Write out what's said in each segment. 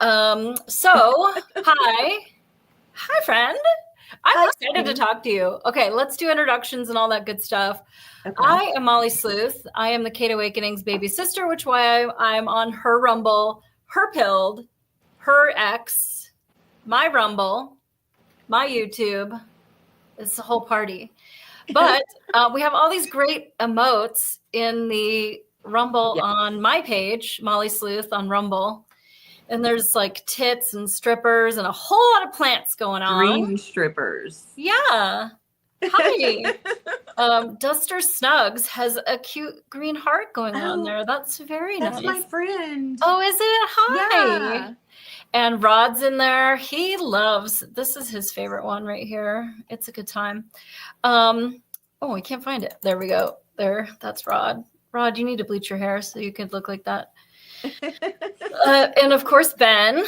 Hi, friend. I'm Hi. excited to talk to you. Okay, let's do introductions and all that good stuff. Okay. I am Molly Sleuth. I am the Kate Awakening's baby sister, which why I'm on her Rumble, her Pilled, her X, my Rumble, my YouTube. It's a whole party. But we have all these great emotes in the Rumble Yeah. on my page, Molly Sleuth on Rumble. And there's like tits and strippers and a whole lot of plants going on. Green strippers. Yeah. Hi. Duster Snugs has a cute green heart going on there. That's very That's nice. my friend. Oh, is it? Hi. Yeah. And Rod's in there. He loves, this is his favorite one right here. It's a good time. Oh, I can't find it. There we go. There, that's Rod. Rod, you need to bleach your hair so you could look like that. And of course, Ben.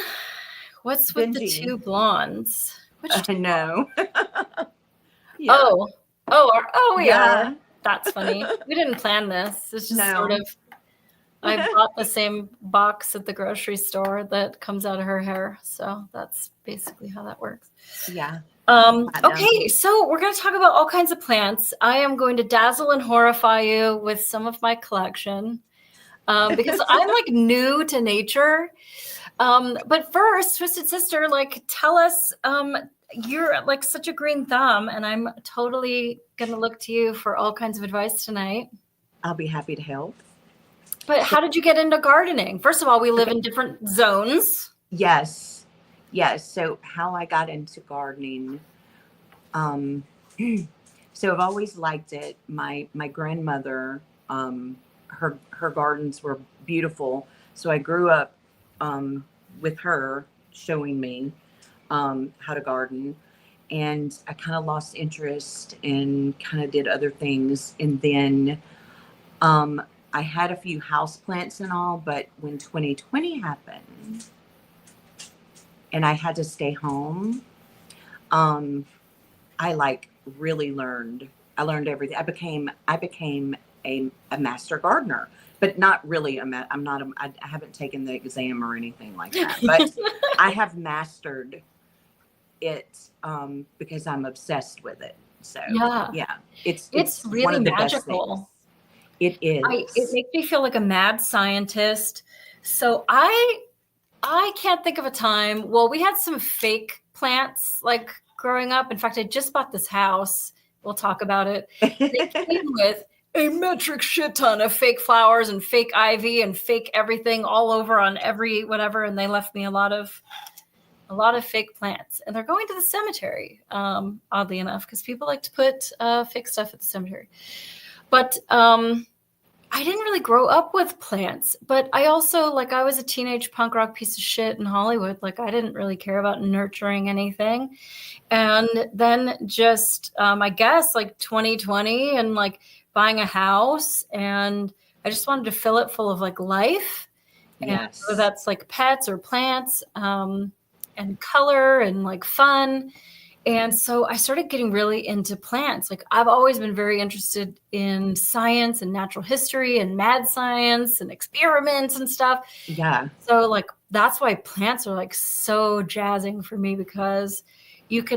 What's with the two blondes? I know. Yeah. Oh, we Yeah. are. That's funny. We didn't plan this. It's just No. sort of, I bought the same box at the grocery store that comes out of her hair. So that's basically how that works. Yeah. Okay, so we're going to talk about all kinds of plants. I am going to dazzle and horrify you with some of my collection because I'm like new to nature. But first, Twisted Sister, like tell us, you're like such a green thumb, and I'm totally going to look to you for all kinds of advice tonight. I'll be happy to help. But how did you get into gardening? First of all, we live in different zones. Yes. So how I got into gardening. So I've always liked it. My grandmother, her gardens were beautiful. So I grew up with her showing me how to garden, and I kind of lost interest and kind of did other things. And then I had a few houseplants and all, but when 2020 happened and I had to stay home, I like really learned. I learned everything. I became a master gardener, but not really I haven't taken the exam or anything like that, but I have mastered it because I'm obsessed with it. So yeah, it's really one of the magical. best things. It is. It makes me feel like a mad scientist. So I can't think of a time. Well, we had some fake plants like growing up. In fact, I just bought this house. We'll talk about it. They came with a metric shit ton of fake flowers and fake ivy and fake everything all over on every whatever. And they left me a lot of fake plants. And they're going to the cemetery, oddly enough, because people like to put fake stuff at the cemetery. But I didn't really grow up with plants, but I also, like, I was a teenage punk rock piece of shit in Hollywood. Like, I didn't really care about nurturing anything. And then just, I guess, like 2020 and like buying a house, and I just wanted to fill it full of like life. Yes. And so that's like pets or plants and color and like fun. And so I started getting really into plants. Like, I've always been very interested in science and natural history and mad science and experiments and stuff. Yeah. So like, that's why plants are like so jazzing for me, because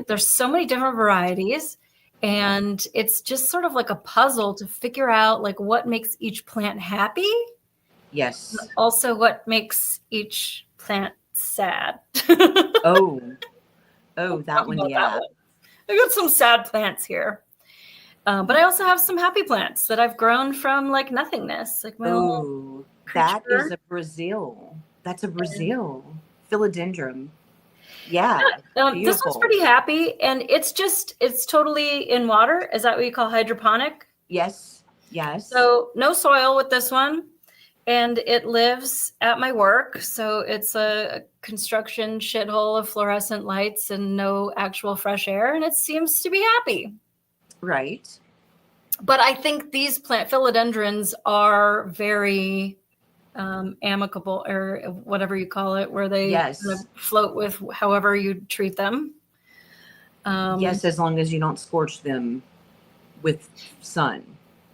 there's so many different varieties, and it's just sort of like a puzzle to figure out like what makes each plant happy. Yes. Also what makes each plant sad. Oh, that one, yeah. I got some sad plants here. But I also have some happy plants that I've grown from like nothingness. Like my little that is a Brazil. That's a Brazil. Philodendron. Yeah. This one's pretty happy, and it's totally in water. Is that what you call hydroponic? Yes. So no soil with this one. And it lives at my work. So it's a construction shithole of fluorescent lights and no actual fresh air. And it seems to be happy. Right. But I think these philodendrons are very amicable, or whatever you call it, where they kind of float with however you treat them. Yes, as long as you don't scorch them with sun.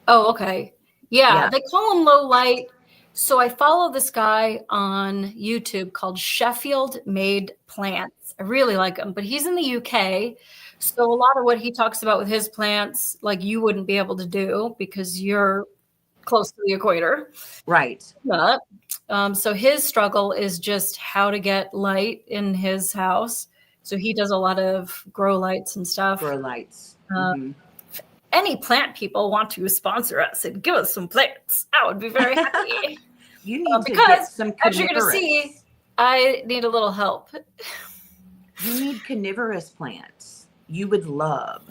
Oh, okay. Yeah. They call them low light. So I follow this guy on YouTube called Sheffield Made Plants. I really like him, but he's in the UK. So a lot of what he talks about with his plants, like you wouldn't be able to do because you're close to the equator. Right. But, so his struggle is just how to get light in his house. So he does a lot of grow lights and stuff. Grow lights. If any plant people want to sponsor us and give us some plants, I would be very happy. You need to because, get some as you're going to see, I need a little help. You need carnivorous plants. You would love.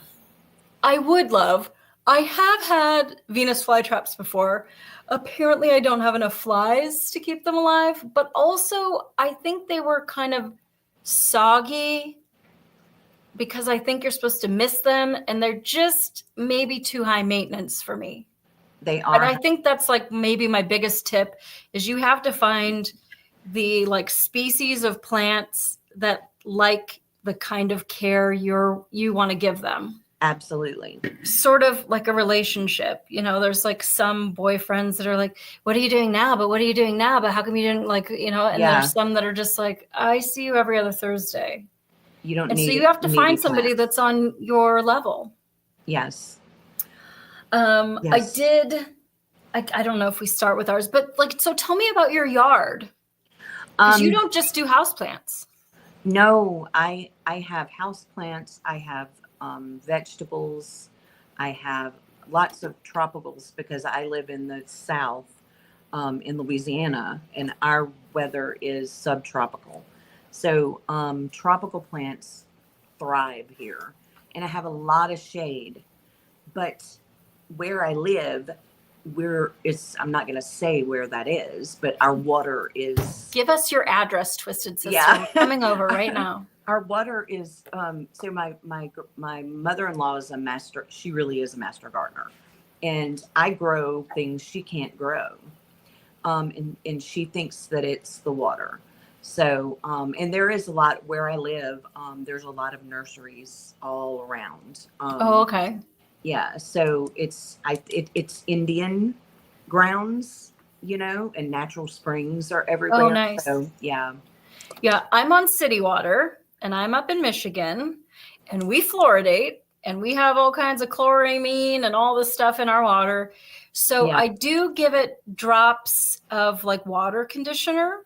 I would love. I have had Venus flytraps before. Apparently, I don't have enough flies to keep them alive, but also I think they were kind of soggy because I think you're supposed to miss them, and they're just maybe too high maintenance for me. They are. And I think that's like maybe my biggest tip is you have to find the like species of plants that like the kind of care you want to give them. Absolutely. Sort of like a relationship. You know, there's like some boyfriends that are like, what are you doing now? But what are you doing now? But how come you didn't like, you know, and there's some that are just like, I see you every other Thursday. You don't and need. So you have to find somebody plants. that's on your level. Yes. Yes. I don't know if we start with ours, but like, so tell me about your yard. Because you don't just do houseplants. No, I have houseplants. I have vegetables. I have lots of tropicals because I live in the South, in Louisiana, and our weather is subtropical. So tropical plants thrive here, and I have a lot of shade. But where I live, I'm not going to say where that is, but our water is. Give us your address, Twisted Sister. Yeah. I'm coming over right now. Our water is, so my mother-in-law is a master. She really is a master gardener, and I grow things she can't grow. And she thinks that it's the water. So, and there is a lot where I live. There's a lot of nurseries all around. Oh, okay. Yeah, so it's Indian grounds, you know, and natural springs are everywhere. Oh, nice. So, yeah. Yeah, I'm on city water, and I'm up in Michigan, and we fluoridate, and we have all kinds of chloramine and all this stuff in our water. So I do give it drops of like water conditioner,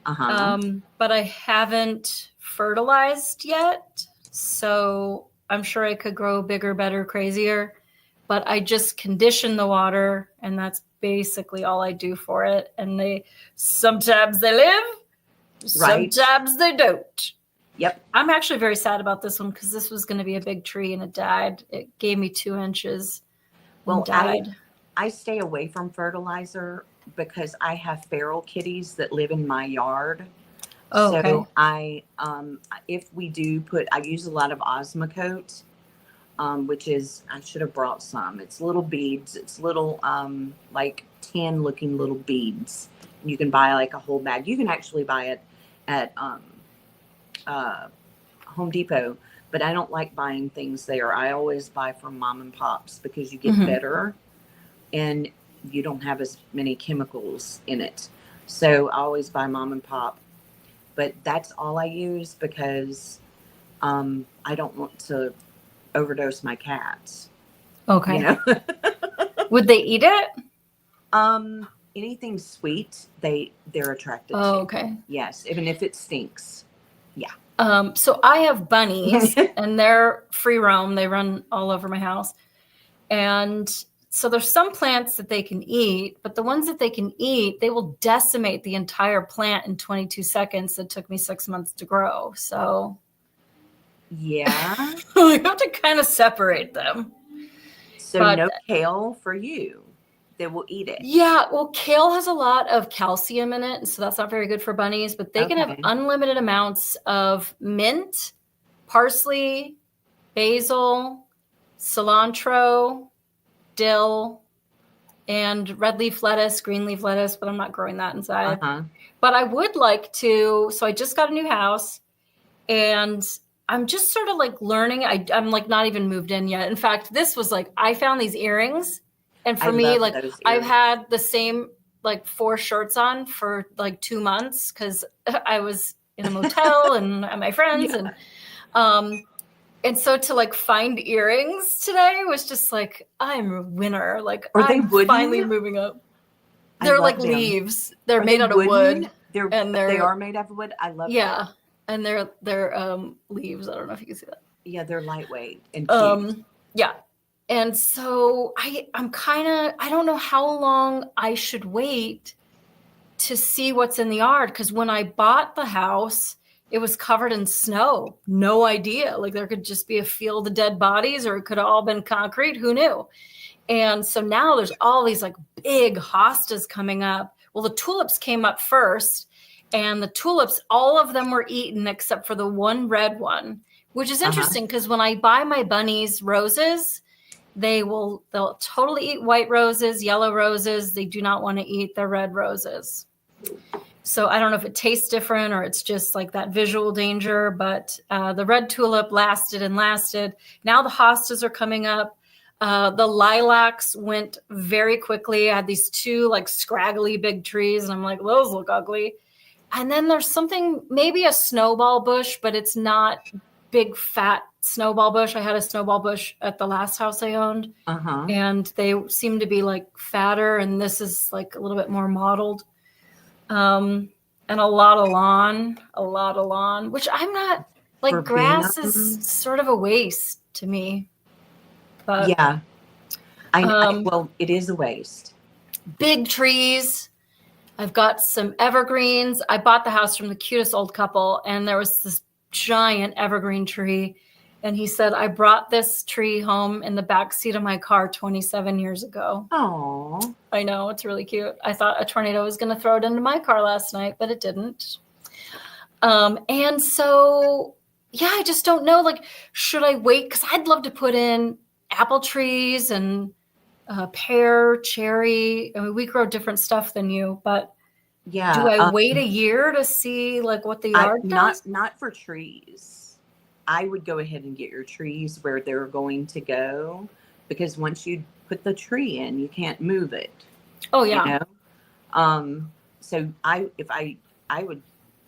but I haven't fertilized yet. So I'm sure I could grow bigger, better, crazier, but I just condition the water, and that's basically all I do for it. And sometimes they live, sometimes they don't. Yep. I'm actually very sad about this one because this was going to be a big tree and it died. It gave me 2 inches. Well, died. I stay away from fertilizer because I have feral kitties that live in my yard. Oh, okay. So if we do I use a lot of Osmocote, which is, I should have brought some. It's little beads. It's little, like tan looking little beads. You can buy like a whole bag. You can actually buy it at Home Depot, but I don't like buying things there. I always buy from mom and pops because you get better and you don't have as many chemicals in it. So I always buy mom and pop. But that's all I use because I don't want to overdose my cats. Okay. You know? Would they eat it? Anything sweet, they're attracted to. Oh, okay. Yes, even if it stinks. Yeah. So I have bunnies and they're free roam. They run all over my house. And so there's some plants that they can eat, but the ones that they can eat, they will decimate the entire plant in 22 seconds. That took me 6 months to grow. So yeah, you have to kind of separate them. So no kale for you. They will eat it. Yeah, well, kale has a lot of calcium in it, so that's not very good for bunnies, but they can have unlimited amounts of mint, parsley, basil, cilantro, dill, and red leaf lettuce, green leaf lettuce, but I'm not growing that inside. But I would like to, so I just got a new house and I'm just sort of like learning. I'm like not even moved in yet. In fact, this was like, I found these earrings. And for me, like I've had the same like 4 shirts on for like 2 months because I was in a motel and at my friends. And so to like find earrings today was just like, I'm a winner. Like I'm finally moving up. They're like leaves. They're made out of wood. They are made out of wood. I love them. And they're leaves. I don't know if you can see that. Yeah, they're lightweight and cute. Yeah. And so I don't know how long I should wait to see what's in the yard. Because when I bought the house, it was covered in snow. No idea. Like there could just be a field of dead bodies, or it could have all been concrete. Who knew? And so now there's all these like big hostas coming up. Well, the tulips came up first, and the tulips, all of them were eaten except for the one red one, which is interesting because when I buy my bunnies roses, they'll totally eat white roses, yellow roses. They do not want to eat the red roses. So I don't know if it tastes different or it's just like that visual danger, but the red tulip lasted and lasted. Now the hostas are coming up. The lilacs went very quickly. I had these 2 like scraggly big trees, and I'm like, those look ugly. And then there's something, maybe a snowball bush, but it's not big fat snowball bush. I had a snowball bush at the last house I owned, and they seem to be like fatter, and this is like a little bit more mottled. And a lot of lawn, which I'm not like. For grass is sort of a waste to me. But yeah, well, it is a waste. Big trees. I've got some evergreens. I bought the house from the cutest old couple, and there was this giant evergreen tree. And he said, I brought this tree home in the back seat of my car 27 years ago. Oh, I know. It's really cute. I thought a tornado was going to throw it into my car last night, but it didn't. And so, yeah, I just don't know. Like, should I wait? Because I'd love to put in apple trees and pear, cherry. I mean, we grow different stuff than you, but yeah. Do I wait a year to see like what the yard does? Not for trees. I would go ahead and get your trees where they're going to go, because once you put the tree in, you can't move it. Oh yeah. You know? So I would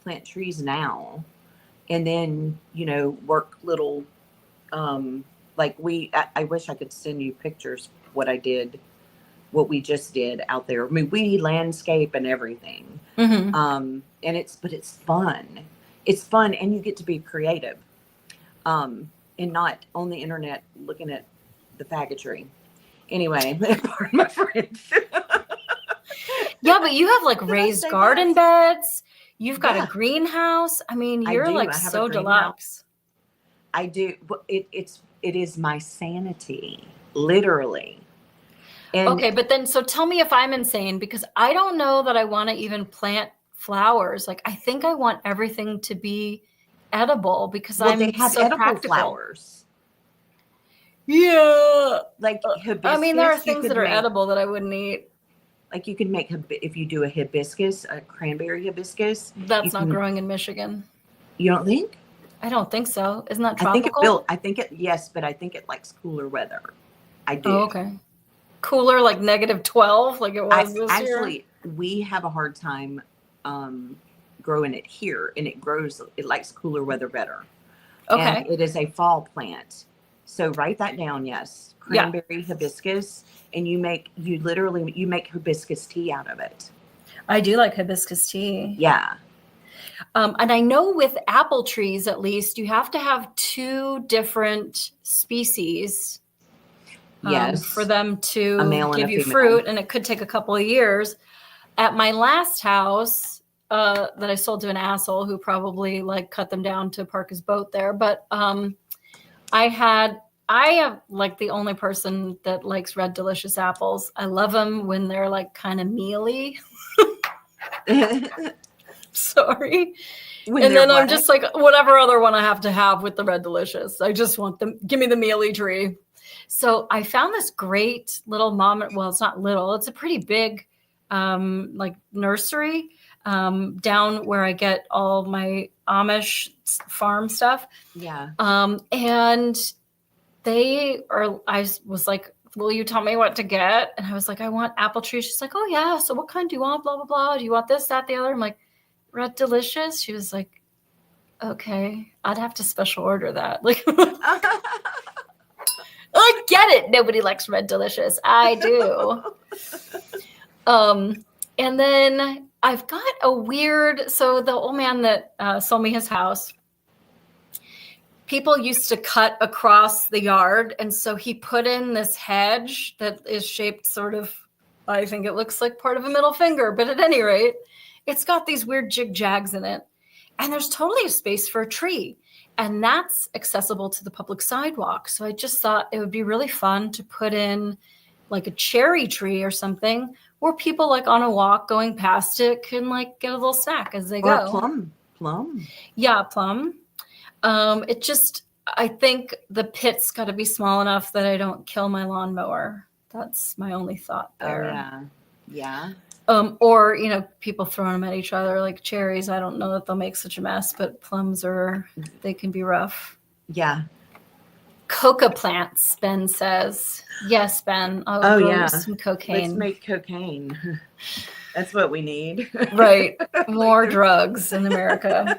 plant trees now, and then, you know, work little, like I wish I could send you pictures what we just did out there. I mean, we landscape and everything. And it's fun. It's fun, and you get to be creative. And not on the internet looking at the faggotry. Anyway, pardon my French. Yeah, but you have like raised garden beds. You've got a greenhouse. I mean, you're like so deluxe. I do. It is my sanity, literally. And okay, but then so tell me if I'm insane, because I don't know that I want to even plant flowers. Like I think I want everything to be edible, because they have so edible practical. Flowers. Yeah, like hibiscus. I mean, there are things that are edible that I wouldn't eat. Like you can make, if you do a hibiscus, a cranberry hibiscus. That's not growing in Michigan. You don't think? I don't think so. Isn't that tropical? Yes, but I think it likes cooler weather. I do. Oh, okay. Cooler, like -12, like it was this year? Actually, we have a hard time growing it here, and it likes cooler weather better. Okay. And it is a fall plant. So write that down. Yes. Cranberry hibiscus. And you make hibiscus tea out of it. I do like hibiscus tea. Yeah. And I know with apple trees, at least, you have to have 2 different species for them to give you fruit. And it could take a couple of years. At my last house that I sold to an asshole who probably like cut them down to park his boat there. But I am like the only person that likes red delicious apples. I love them when they're like kind of mealy. Sorry. And then I'm just like, whatever other one I have to have with the red delicious. I just want them. Give me the mealy tree. So I found this great little well, it's not little. It's a pretty big like nursery down where I get all my Amish farm stuff. Yeah. And I was like, will you tell me what to get? And I was like, I want apple trees. She's like, oh yeah. So what kind do you want? Blah, blah, blah. Do you want this, that, the other? I'm like, Red Delicious. She was like, okay, I'd have to special order that. Like, I get it. Nobody likes Red Delicious. I do. And then I've got a weird, so the old man that sold me his house, people used to cut across the yard. And so he put in this hedge that is shaped sort of, I think it looks like part of a middle finger, but at any rate, it's got these weird jig jags in it. And there's totally a space for a tree. And that's accessible to the public sidewalk. So I just thought it would be really fun to put in like a cherry tree or something where people like on a walk going past it can like get a little snack as they go. Or plum. Yeah, plum. It just, I think the pit's got to be small enough that I don't kill my lawnmower. That's my only thought there. Oh, yeah. Yeah. Or, you know, people throwing them at each other like cherries. I don't know that they'll make such a mess, but plums they can be rough. Yeah. Coca plants, Ben says. Yes, Ben. I'll grow some cocaine. Let's make cocaine. That's what we need. Right. More drugs in America.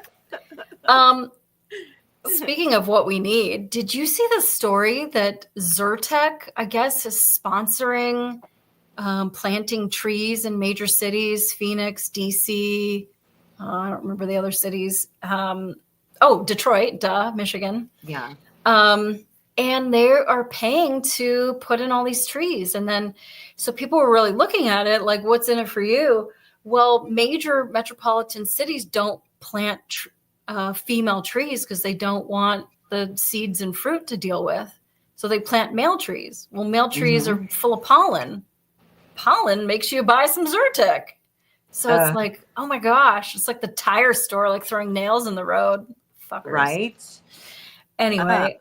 Speaking of what we need, did you see the story that Zyrtec, I guess, is sponsoring planting trees in major cities, Phoenix, DC, I don't remember the other cities. Detroit, Michigan. Yeah. And they are paying to put in all these trees. And then, so people were really looking at it like, what's in it for you? Well, major metropolitan cities don't plant female trees because they don't want the seeds and fruit to deal with. So they plant male trees. Well, male trees are full of pollen. Pollen makes you buy some Zyrtec. So it's like, oh my gosh, it's like the tire store, like throwing nails in the road. Fuckers. Right. Anyway,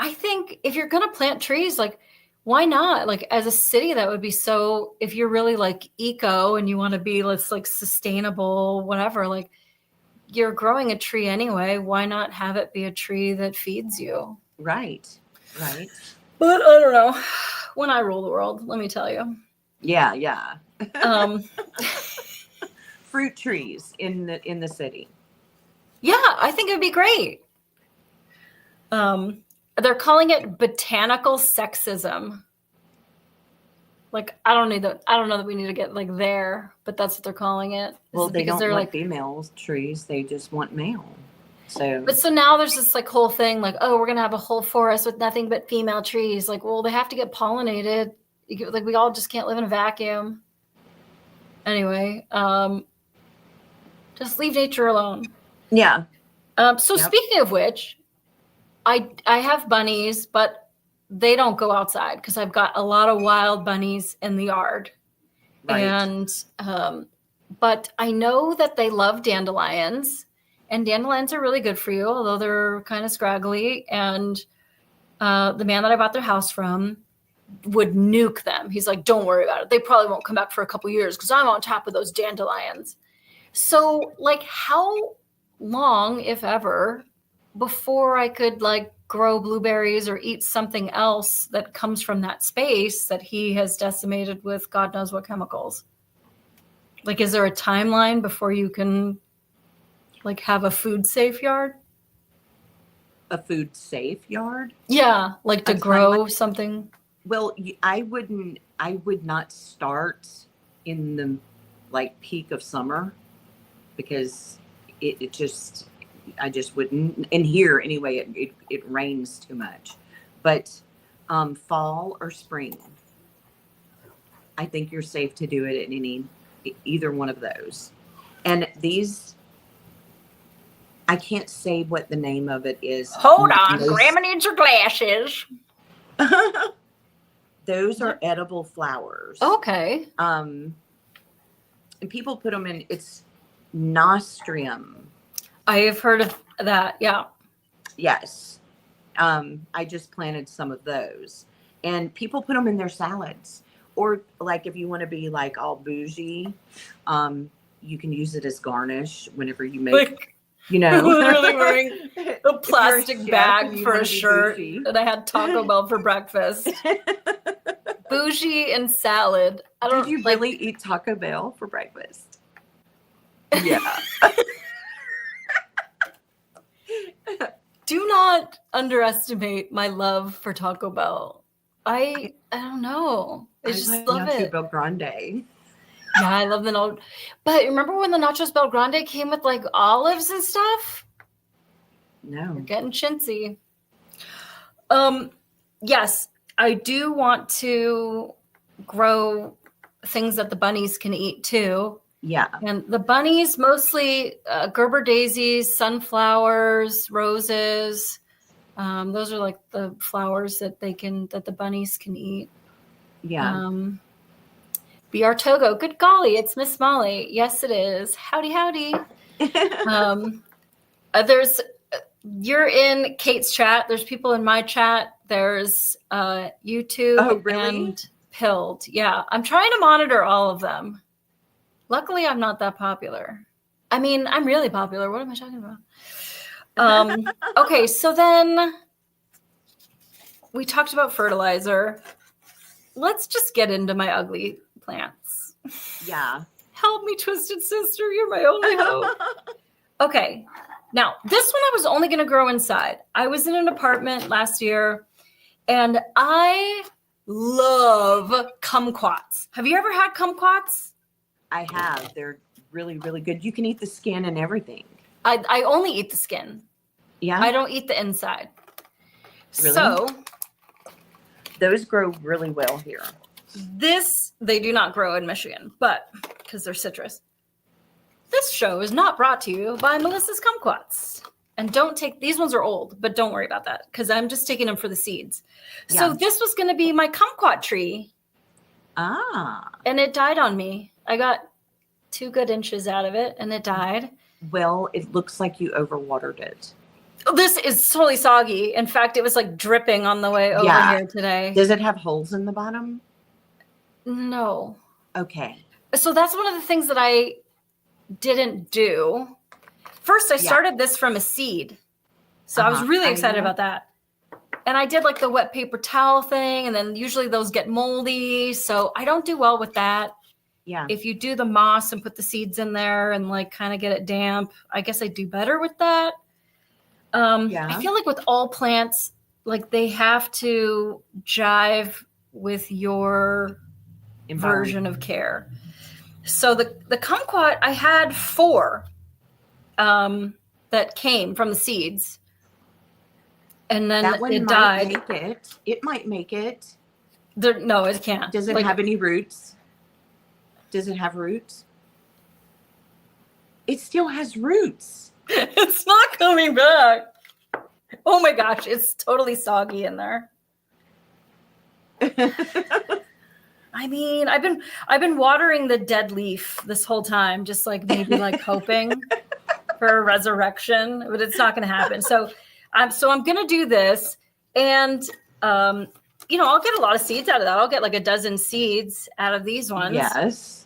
I think if you're going to plant trees, like, why not? Like, as a city, that would be so, if you're really like eco and you want to be, let's like sustainable, whatever, like you're growing a tree anyway. Why not have it be a tree that feeds you? Right. Right. But I don't know. When I rule the world, let me tell you. Yeah. Yeah. Fruit trees in the city. Yeah, I think it would be great. They're calling it botanical sexism. Like, I don't know that we need to get like there, but that's what they're calling it. Well, they don't want like female trees; they just want male. So now there's this like whole thing like, oh, we're gonna have a whole forest with nothing but female trees. Like, well, they have to get pollinated. Like, we all just can't live in a vacuum. Anyway, just leave nature alone. Yeah. Speaking of which, I have bunnies, but they don't go outside because I've got a lot of wild bunnies in the yard. Right. And but I know that they love dandelions, and dandelions are really good for you, although they're kind of scraggly. And the man that I bought their house from would nuke them. He's like, don't worry about it. They probably won't come back for a couple years because I'm on top of those dandelions. So like, how long, if ever, before I could like grow blueberries or eat something else that comes from that space that he has decimated with God knows what chemicals? Like, is there a timeline before you can like have a food safe yard? A food safe yard? Yeah, like to grow something. Well, I would not start in the like peak of summer because I just wouldn't. And here anyway, it rains too much. But fall or spring, I think you're safe to do it in either one of those. And these, I can't say what the name of it is. Hold on, Grandma needs her glasses. Those are edible flowers. Okay. And people put them in, it's nostrium. I have heard of that. Yeah. Yes. I just planted some of those, and people put them in their salads, or like, if you want to be like all bougie, you can use it as garnish whenever you make Literally wearing a If you're plastic chef bag and you for wanna a be shirt, bougie. and I had Taco Bell for breakfast. Bougie and salad. I Did don't you like. really eat Taco Bell for breakfast? Yeah. Do not underestimate my love for Taco Bell. I don't know. I just like love Nacho it. Bel Grande. Yeah, I love the no. But remember when the Nachos Bel Grande came with like olives and stuff? No. You're getting chintzy. Yes, I do want to grow things that the bunnies can eat too. Yeah. And the bunnies mostly Gerber daisies, sunflowers, roses. Those are like the flowers that the bunnies can eat. Yeah. BR Togo, good golly, it's Miss Molly. Yes, it is. Howdy, howdy. You're in Kate's chat. There's people in my chat. There's YouTube Oh, really? and Pilled. Yeah, I'm trying to monitor all of them. Luckily, I'm not that popular. I mean, I'm really popular. What am I talking about? Okay, so then we talked about fertilizer. Let's just get into my ugly plants. Yeah. Help me, Twisted Sister. You're my only hope. Okay. Now, this one I was only going to grow inside. I was in an apartment last year, and I love kumquats. Have you ever had kumquats? I have. They're really, really good. You can eat the skin and everything. I only eat the skin. Yeah. I don't eat the inside. Really? So those grow really well here. they do not grow in Michigan, but because they're citrus. This show is not brought to you by Melissa's Kumquats. And don't take, these ones are old, but don't worry about that because I'm just taking them for the seeds. Yeah. So this was going to be my kumquat tree. Ah. And it died on me. I got 2 good inches out of it and it died. Well, it looks like you overwatered it. This is totally soggy. In fact, it was like dripping on the way over here today. Does it have holes in the bottom? No. Okay. So that's one of the things that I didn't do. First, I started this from a seed. So I was really excited about that. And I did like the wet paper towel thing. And then usually those get moldy. So I don't do well with that. Yeah. If you do the moss and put the seeds in there and like kind of get it damp, I guess I do better with that. I feel like with all plants, like they have to jive with your version of care. So the kumquat, I had 4 that came from the seeds. And then that one it might died. Make it. It might make it. No, it can't. Does it have any roots? Does it have roots? It still has roots. It's not coming back. Oh my gosh, it's totally soggy in there. I mean, I've been watering the dead leaf this whole time, just like maybe like hoping for a resurrection, but it's not going to happen. So I'm going to do this, and I'll get a lot of seeds out of that. I'll get like a dozen seeds out of these ones. Yes.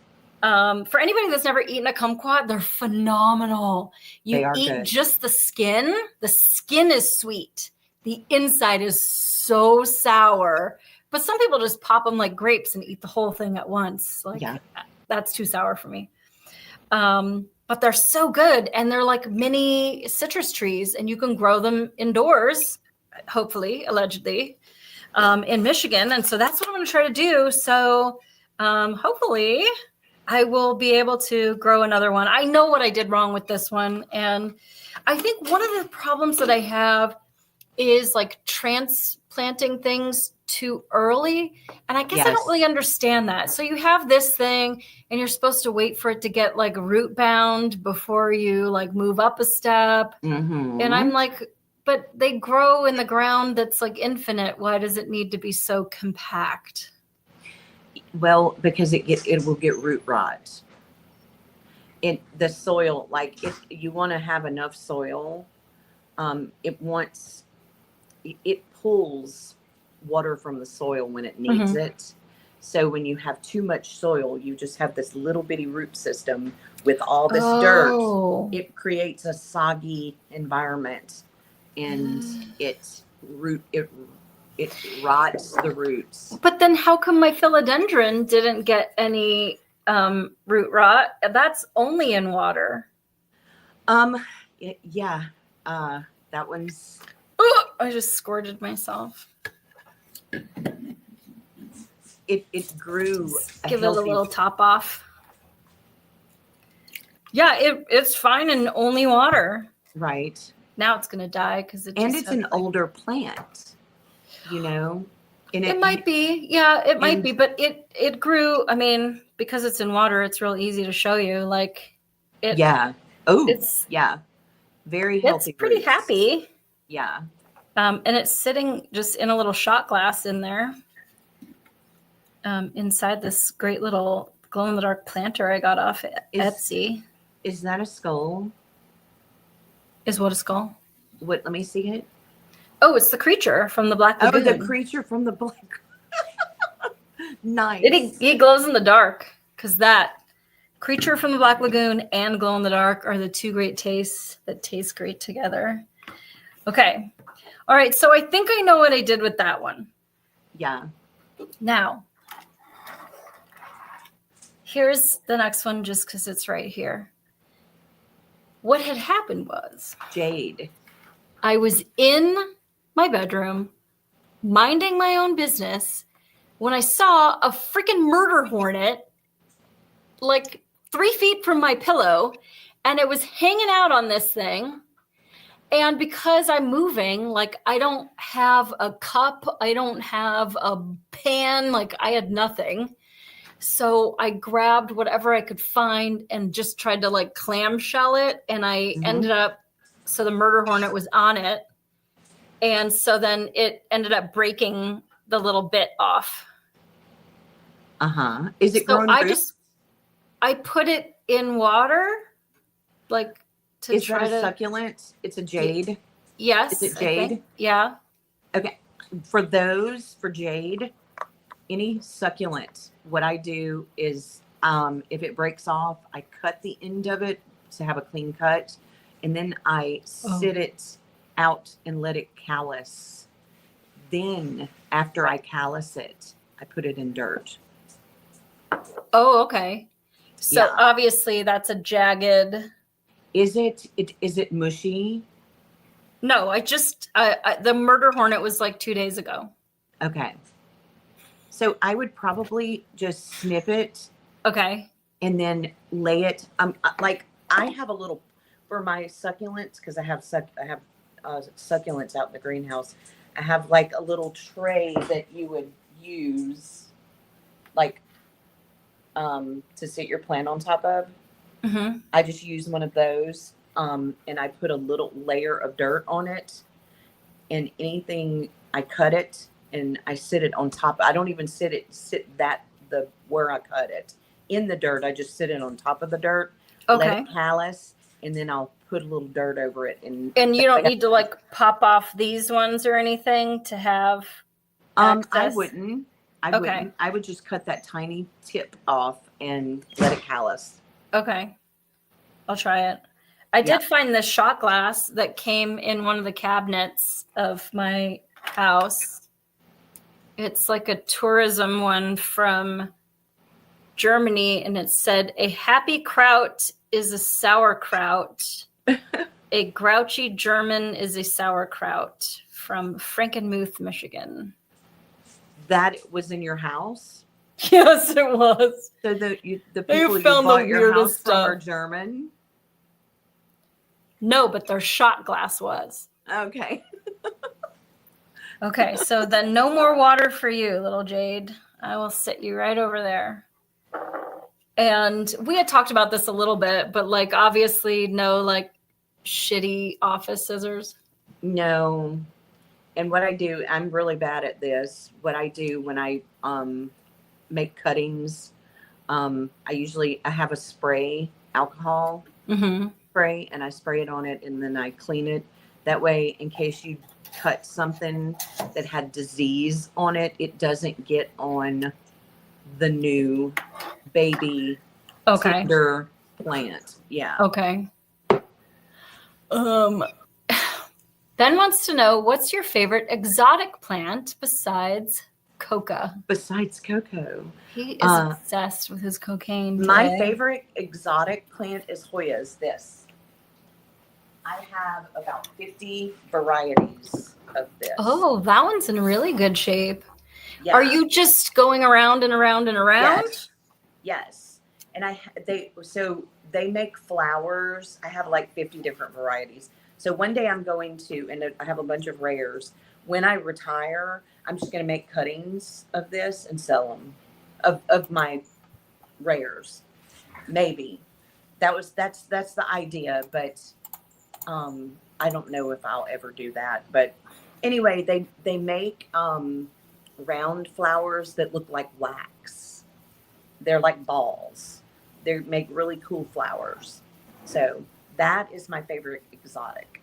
For anybody that's never eaten a kumquat, they're phenomenal. You eat good. Just the skin. The skin is sweet. The inside is so sour. But some people just pop them like grapes and eat the whole thing at once. Like that's too sour for me. But they're so good. And they're like mini citrus trees. And you can grow them indoors, hopefully, allegedly, in Michigan. And so that's what I'm going to try to do. So hopefully I will be able to grow another one. I know what I did wrong with this one. And I think one of the problems that I have is like transplanting things too early. And I guess I don't really understand that. So you have this thing and you're supposed to wait for it to get like root bound before you like move up a step. Mm-hmm. And I'm like, but they grow in the ground that's like infinite. Why does it need to be so compact? Well, because it will get root rot. The soil, like if you want to have enough soil, it pulls water from the soil when it needs it. So when you have too much soil, you just have this little bitty root system with all this dirt, Oh. it creates a soggy environment, and it rots the roots. But then how come my philodendron didn't get any root rot? That's only in water. Yeah, that one's. Ooh, I just squirted myself. It grew. Give it a little top off. Yeah, it's fine in only water. Right. Now it's gonna die because it's an older plant, you know. And it might be, yeah, it might be, but it grew. I mean, because it's in water, it's real easy to show you. Like, yeah. Oh, it's very healthy. It's pretty roots. happy. Yeah. And it's sitting just in a little shot glass in there. Inside this great little glow-in-the-dark planter I got off Etsy. Is that a skull? Is what a skull? What? Let me see it. Oh, it's the creature from the Black Lagoon. Oh, the creature from the Black. Nice. He glows in the dark because that creature from the Black Lagoon and glow in the dark are the two great tastes that taste great together. Okay. All right. So I think I know what I did with that one. Yeah. Now, here's the next one just because it's right here. What had happened was Jade. I was in my bedroom minding my own business when I saw a freaking murder hornet like 3 feet from my pillow, and it was hanging out on this thing. And because I'm moving, like I don't have a cup, I don't have a pan, like I had nothing. So I grabbed whatever I could find and just tried to like clamshell it. And I ended up, so the murder hornet was on it. And so then it ended up breaking the little bit off. Is it growing roots? I put it in water, like to Is try that a to succulent? It's a jade. Yes. Is it jade? Yeah. Okay. For jade, any succulent, what I do is if it breaks off, I cut the end of it to have a clean cut, and then I sit it out and let it callus. Then after I callus it, I put it in dirt. Oh, okay. So obviously that's a jagged. Is it mushy? No, the murder hornet was like 2 days ago. Okay. So I would probably just snip it. Okay. And then lay it. Like I have a little for my succulents, because I have succulents out in the greenhouse. I have like a little tray that you would use, like, to sit your plant on top of. Mm-hmm. I just use one of those, and I put a little layer of dirt on it, and anything I cut it and I sit it on top. I don't even where I cut it in the dirt. I just sit it on top of the dirt. Okay. Let it callus, and then I'll put a little dirt over it. And you don't need to like pop off these ones or anything to have access? I wouldn't. I would just cut that tiny tip off and let it callus. Okay. I'll try it. I did find this shot glass that came in one of the cabinets of my house. It's like a tourism one from Germany, and it said, "A happy kraut is a sauerkraut. A grouchy German is a sauerkraut," from Frankenmuth, Michigan. That was in your house? Yes, it was. So the people you found bought the your weirdest house from stuff. are German? No, but their shot glass was. Okay. Okay, so then no more water for you, little Jade. I will sit you right over there. And we had talked about this a little bit, but like obviously no like shitty office scissors. No. And what I do, I'm really bad at this. What I do when I make cuttings, I have a spray, alcohol spray, and I spray it on it, and then I clean it. That way, in case you cut something that had disease on it, it doesn't get on the new baby tender plant. Yeah. Okay. Ben wants to know, what's your favorite exotic plant besides coca? Besides cocoa. He is obsessed with his cocaine today. My favorite exotic plant is Hoya's. This. I have about 50 varieties of this. Oh, that one's in really good shape. Yeah. Are you just going around and around and around? Yes. Yes. And they make flowers. I have like 50 different varieties. So one day I'm going to, and I have a bunch of rares. When I retire, I'm just going to make cuttings of this and sell them of my rares. Maybe that's the idea, but I don't know if I'll ever do that. But anyway, they make round flowers that look like wax. They're like balls. They make really cool flowers. So that is my favorite exotic.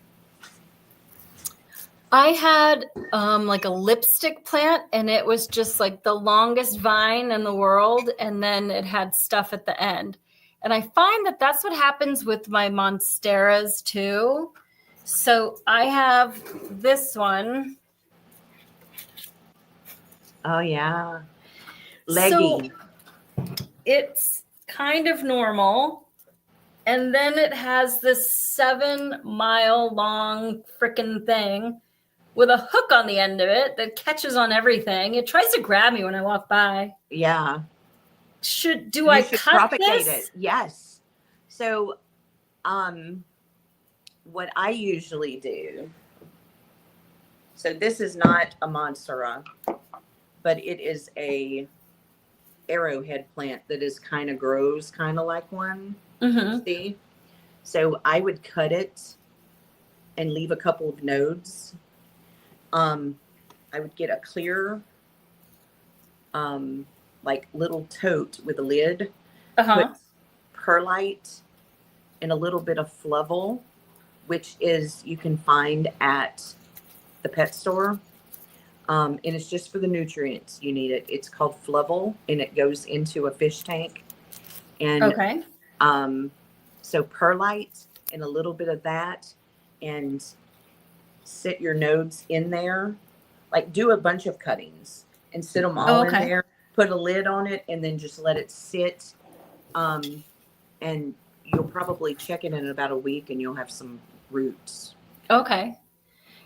I had like a lipstick plant, and it was just like the longest vine in the world, and then it had stuff at the end. And I find that that's what happens with my monsteras too. So I have this one. Oh yeah, leggy. So it's kind of normal, and then it has this 7-mile long freaking thing with a hook on the end of it that catches on everything. It tries to grab me when I walk by. Yeah. I cut propagate this? it? Yes. So, what I usually do. So this is not a monstera, but it is a arrowhead plant that is grows kind of like one. Mm-hmm. See? So I would cut it and leave a couple of nodes. I would get a clear, like little tote with a lid, put perlite and a little bit of fluval, which you can find at the pet store. And it's just for the nutrients you need it. It's called fluval, and it goes into a fish tank. And so perlite and a little bit of that, and sit your nodes in there. Like do a bunch of cuttings and sit them all in there. Put a lid on it, and then just let it sit. And you'll probably check it in about a week, and you'll have some roots. Okay.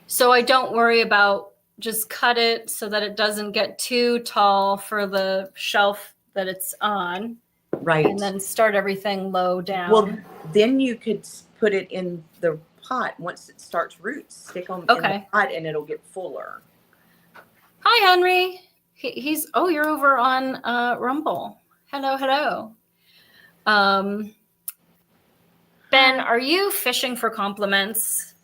So I don't worry about, just cut it so that it doesn't get too tall for the shelf that it's on. Right. And then start everything low down. Well, then you could put it in the pot once it starts roots. Stick them in the pot, and it'll get fuller. Hi, Henry. You're over on Rumble. Hello. Ben, are you fishing for compliments?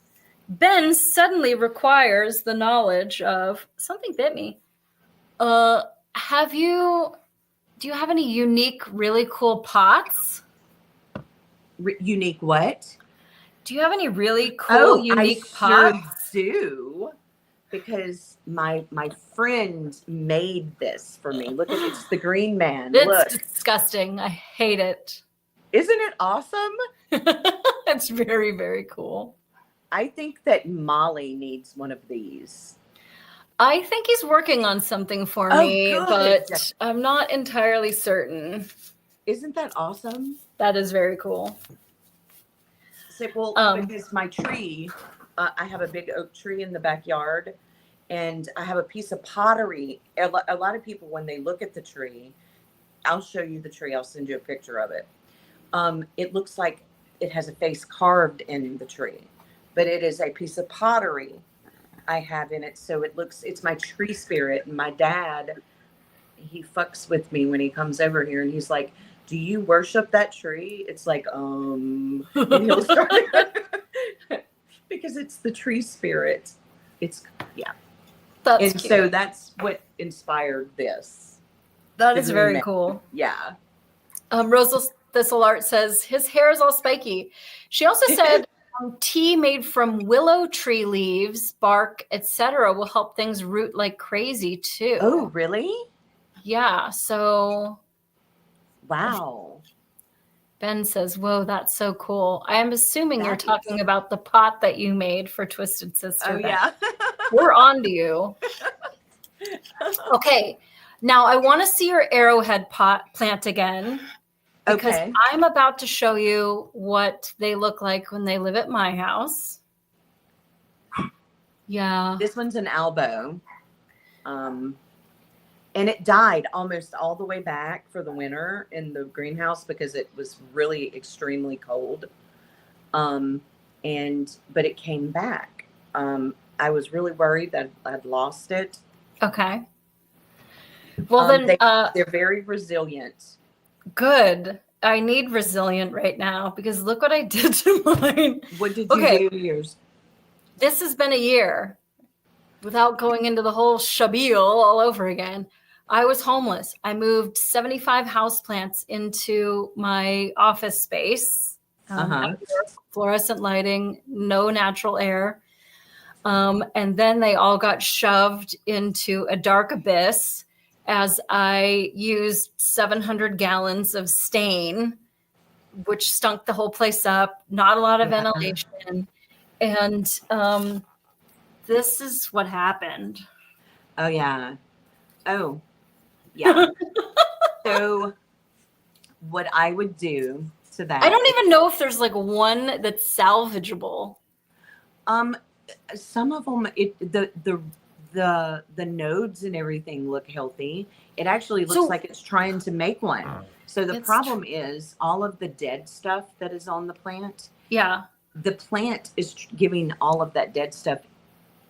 Ben suddenly requires the knowledge of something bit me. Do you have any unique, really cool pots? Unique what? Do you have any really cool, unique pots? Sure do. Because my friend made this for me. Look it's the green man. It's disgusting. I hate it. Isn't it awesome? It's very, very cool. I think that Molly needs one of these. I think he's working on something for me, but I'm not entirely certain. Isn't that awesome? That is very cool. Because my tree, I have a big oak tree in the backyard, and I have a piece of pottery. A lot of people, when they look at the tree, I'll show you the tree. I'll send you a picture of it. It looks like it has a face carved in the tree, but it is a piece of pottery I have in it. So it's my tree spirit. And my dad, he fucks with me when he comes over here, and he's like, do you worship that tree? It's like, and he'll start because it's the tree spirit. That's cute. So that's what inspired this. That is very cool. Yeah. Rosal Thistle Art says his hair is all spiky. She also said tea made from willow tree leaves, bark, etc. will help things root like crazy too. Oh, really? Yeah. So. Wow. Ben says, whoa, that's so cool. I am assuming you're That talking is. about the pot that you made for Twisted Sister. Oh, Ben. yeah. We're on to you. Okay. Now I want to see your arrowhead pot plant again, because Okay. I'm about to show you what they look like when they live at my house. Yeah. This one's an elbow. And it died almost all the way back for the winter in the greenhouse because it was really extremely cold. But it came back. I was really worried that I'd lost it. Okay. Well, then they're very resilient. Good. I need resilient right now because look what I did to mine. What did you do to yours? This has been a year without going into the whole shabil all over again. I was homeless. I moved 75 houseplants into my office space. Fluorescent lighting, no natural air. And then they all got shoved into a dark abyss as I used 700 gallons of stain, which stunk the whole place up, not a lot of ventilation. And this is what happened. Oh, yeah. Oh, yeah. So what I would do to that. I don't even know if there's like one that's salvageable. Some of them, the nodes and everything look healthy. It actually looks like it's trying to make one. So the problem is all of the dead stuff that is on the plant. Yeah. The plant is giving all of that dead stuff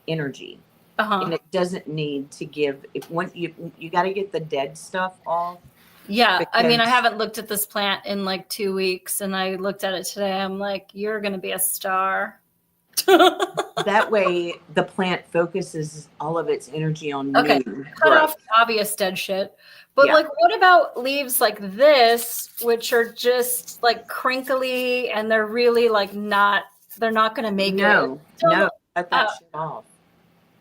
energy. And it doesn't need to give. If once you got to get the dead stuff off. Yeah. I mean, I haven't looked at this plant in like 2 weeks, and I looked at it today. I'm like, you're going to be a star. That way the plant focuses all of its energy on new cut off the obvious dead shit. But like, what about leaves like this, which are just like crinkly and they're really like they're not going to make it. No, cut that shit off.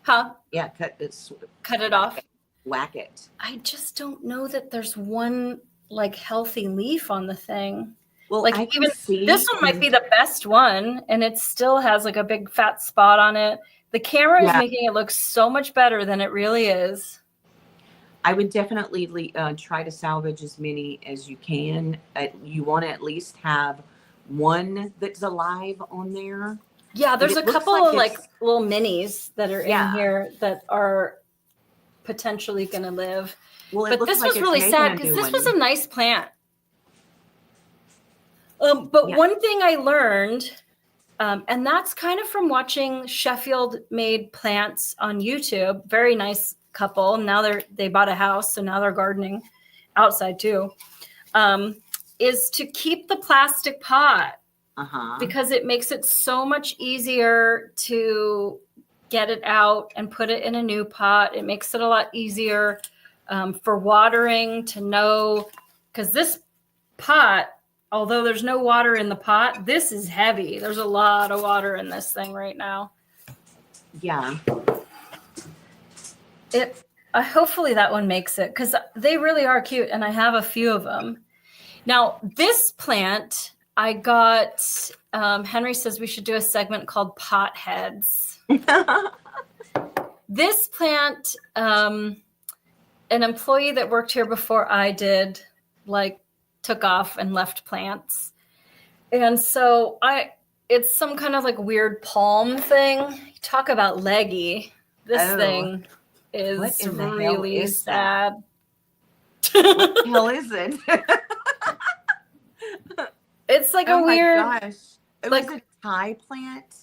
Huh? Yeah, cut it off. Whack it. I just don't know that there's one like healthy leaf on the thing. Well, like even this one might be the best one, and it still has like a big fat spot on it. The camera is making it look so much better than it really is. I would definitely try to salvage as many as you can. You want to at least have one that's alive on there. Yeah, there's a couple of like little minis that are in here that are potentially going to live. Well, but this was really sad because this was a nice plant. But one thing I learned, and that's kind of from watching Sheffield made plants on YouTube, very nice couple. Now they bought a house, so now they're gardening outside too, is to keep the plastic pot because it makes it so much easier to get it out and put it in a new pot. It makes it a lot easier for watering to know, because this pot, although there's no water in the pot, this is heavy. There's a lot of water in this thing right now. Yeah. Hopefully that one makes it, because they really are cute, and I have a few of them. Now, this plant, I got, Henry says we should do a segment called Pot Heads. This plant, an employee that worked here before I did, like, took off and left plants. And so it's some kind of like weird palm thing. Talk about leggy. This thing is really sad. What the hell is it? It's like a weird. Oh my gosh. It was a Thai plant.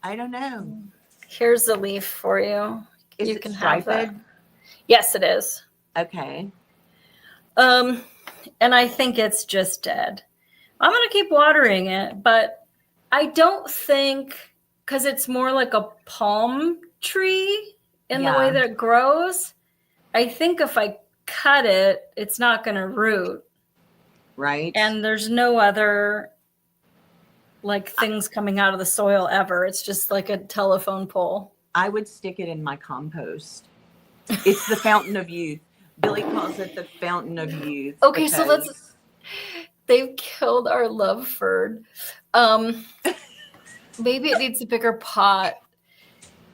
I don't know. Here's a leaf for you. You can have it. Yes, it is. Okay. And I think it's just dead. I'm going to keep watering it, but I don't think, because it's more like a palm tree in the way that it grows, I think if I cut it, it's not going to root. Right. And there's no other like things coming out of the soil ever. It's just like a telephone pole. I would stick it in my compost. It's the fountain of youth. Billy calls it the fountain of youth. Okay, so they've killed our love fern. Maybe it needs a bigger pot.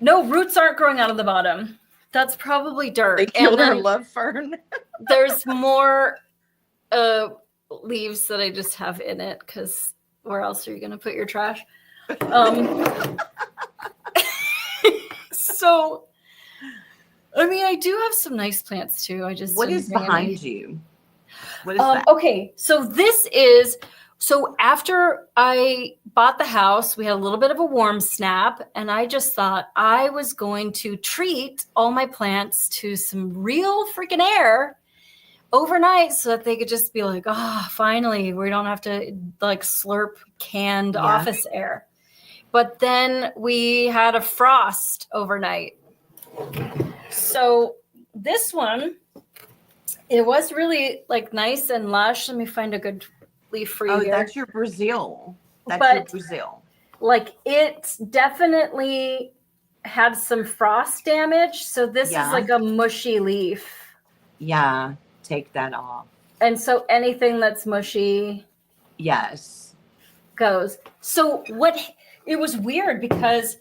No, roots aren't growing out of the bottom. That's probably dirt. They killed our love fern. There's more leaves that I just have in it, because where else are you going to put your trash? So, I mean, I do have some nice plants too. I just What is behind you? What is that? Okay, so after I bought the house, we had a little bit of a warm snap, and I just thought I was going to treat all my plants to some real freaking air overnight, so that they could just be like, oh, finally, we don't have to like slurp canned office air. But then we had a frost overnight. So this one, it was really like nice and lush. Let me find a good leaf for you here. That's your Brazil. Your Brazil. Like, it definitely had some frost damage. So this is like a mushy leaf. Yeah, take that off. And so anything that's mushy, goes. So it was weird because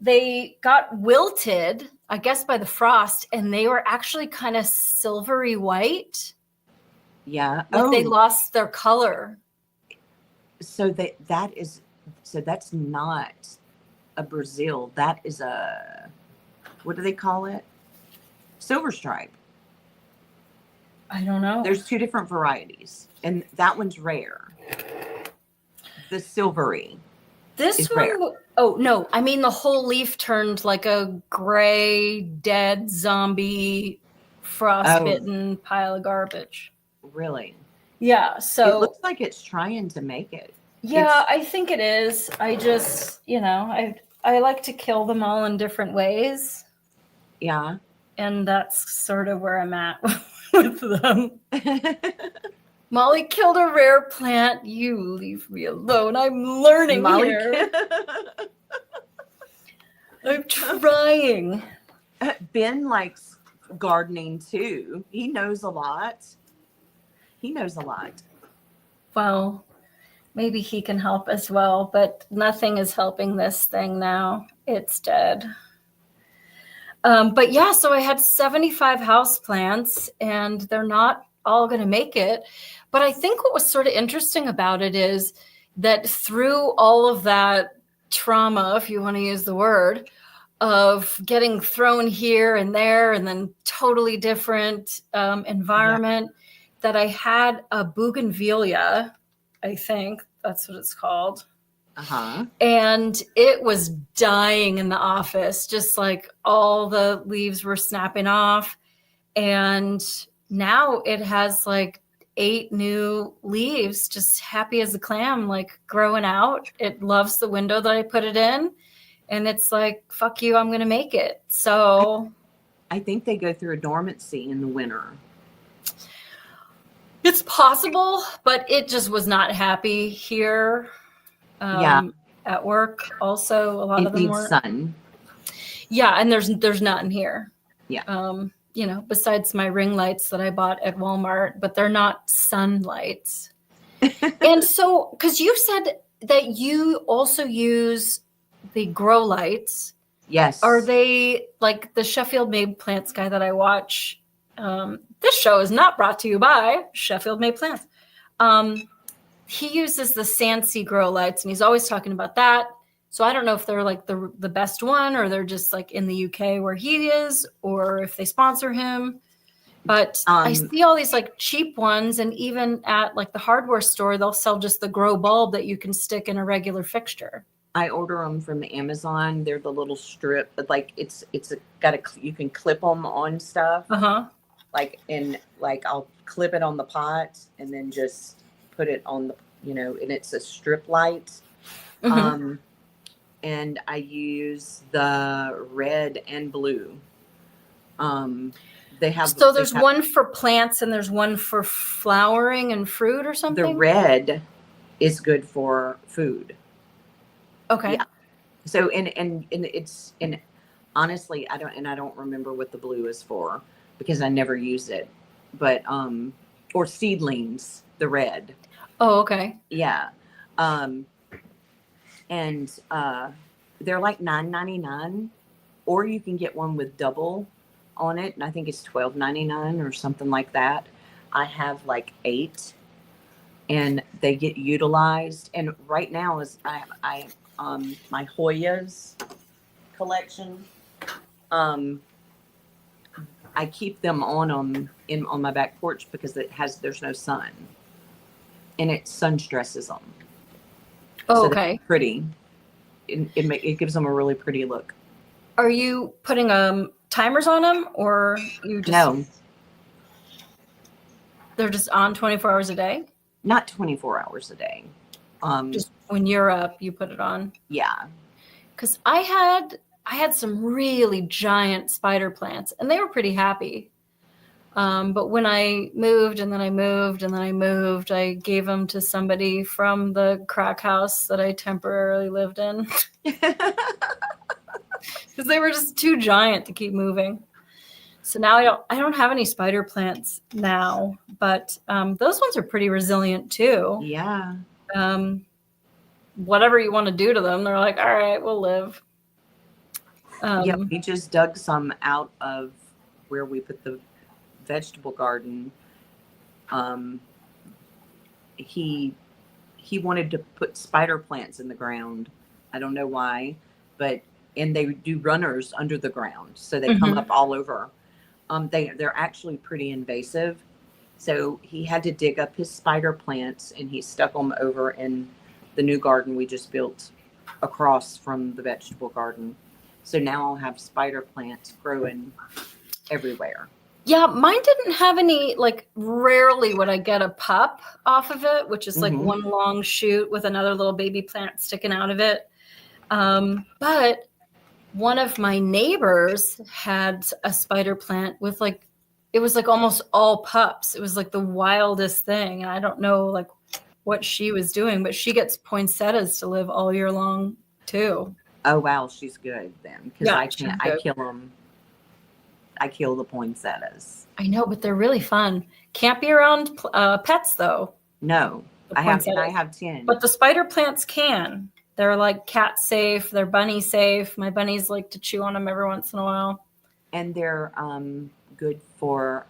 they got wilted, I guess, by the frost, and they were actually kind of silvery white. Yeah. Like they lost their color. So that's not a Brazil. That is what do they call it? Silver stripe. I don't know. There's two different varieties, and that one's rare. The silvery. This one, rare. Oh no, I mean the whole leaf turned like a gray, dead zombie, frostbitten pile of garbage. Really? Yeah. So it looks like it's trying to make it. Yeah, I think it is. I just, I like to kill them all in different ways. Yeah. And that's sort of where I'm at with them. Molly killed a rare plant. You leave me alone. I'm learning here. I'm trying. Ben likes gardening too. He knows a lot. Well, maybe he can help as well, but nothing is helping this thing now. It's dead. But yeah, so I had 75 houseplants, and they're not all going to make it. But I think what was sort of interesting about it is that through all of that trauma, if you want to use the word, of getting thrown here and there and then totally different environment, that I had a bougainvillea, I think that's what it's called. And it was dying in the office, just like all the leaves were snapping off. And now it has like 8 new leaves, just happy as a clam, like growing out. It loves the window that I put it in. And it's like, fuck you, I'm going to make it. So I think they go through a dormancy in the winter. It's possible, but it just was not happy here. At work also, a lot of them were sun. Yeah, and there's none here. Yeah. Besides my ring lights that I bought at Walmart, but they're not sun lights. And so, because you said that you also use the grow lights. Yes. Are they like the Sheffield Made Plants guy that I watch? This show is not brought to you by Sheffield Made Plants. He uses the Sansi grow lights, and he's always talking about that. So I don't know if they're like the best one, or they're just like in the UK where he is, or if they sponsor him. But I see all these like cheap ones, and even at like the hardware store, they'll sell just the grow bulb that you can stick in a regular fixture. I order them from Amazon. They're the little strip, but like you can clip them on stuff. I'll clip it on the pot and then just put it on the, and it's a strip light. Mm-hmm. And I use the red and blue. There's one for plants and there's one for flowering and fruit or something. The red is good for food. Okay. Yeah. So and honestly, I don't remember what the blue is for because I never use it. But or seedlings, the red. Oh, okay. Yeah. Um, and they're like $9.99, or you can get one with double on it, and I think it's $12.99 or something like that. I have like 8, and they get utilized. And right now is my Hoyas collection. Um, I keep them on on my back porch because there's no sun, and it sun stresses them, Oh, so they're okay. pretty. It gives them a really pretty look. Are you putting timers on them, or you just No, they're just on 24 hours a day? not 24 hours a day. Just when you're up, you put it on. Yeah. Because I had some really giant spider plants, and they were pretty happy. But when I moved, and then I moved, and then I moved, I gave them to somebody from the crack house that I temporarily lived in because they were just too giant to keep moving. So now I don't have any spider plants now, but those ones are pretty resilient too. Yeah. Whatever you want to do to them, they're like, all right, we'll live. Yeah, we just dug some out of where we put the vegetable garden. He wanted to put spider plants in the ground. I don't know why, but and they do runners under the ground, so they come up all over. They're actually pretty invasive. So he had to dig up his spider plants, and he stuck them over in the new garden we just built across from the vegetable garden. So now I'll have spider plants growing everywhere. Yeah, mine didn't have any, like, rarely would I get a pup off of it, which is like one long shoot with another little baby plant sticking out of it. But one of my neighbors had a spider plant with it was like almost all pups. It was like the wildest thing. And I don't know like what she was doing, but she gets poinsettias to live all year long too. Oh wow, she's good then, because Yeah, I can't. I kill them. I kill the poinsettias. I know, but they're really fun. Can't be around pets though. No, I have 10. But the spider plants can. They're like cat safe. They're bunny safe. My bunnies like to chew on them every once in a while. And they're good for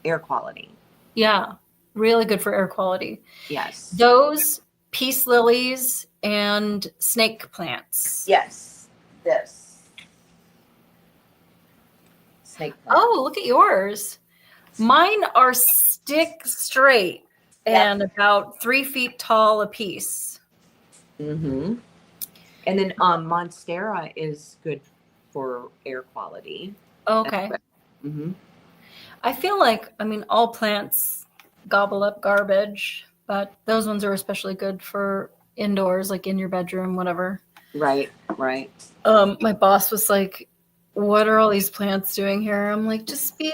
air quality. Yeah, really good for air quality. Yes. Those, peace lilies, and snake plants. Yes. This. Snake plant. Oh, look at yours. Mine are stick straight and about 3 feet tall a piece. Mm-hmm. And then Monstera is good for air quality. Okay. Mm-hmm. I feel like, I mean, all plants gobble up garbage, but those ones are especially good for indoors, like in your bedroom, whatever. Right, right. My boss was like, what are all these plants doing here? I'm like, just be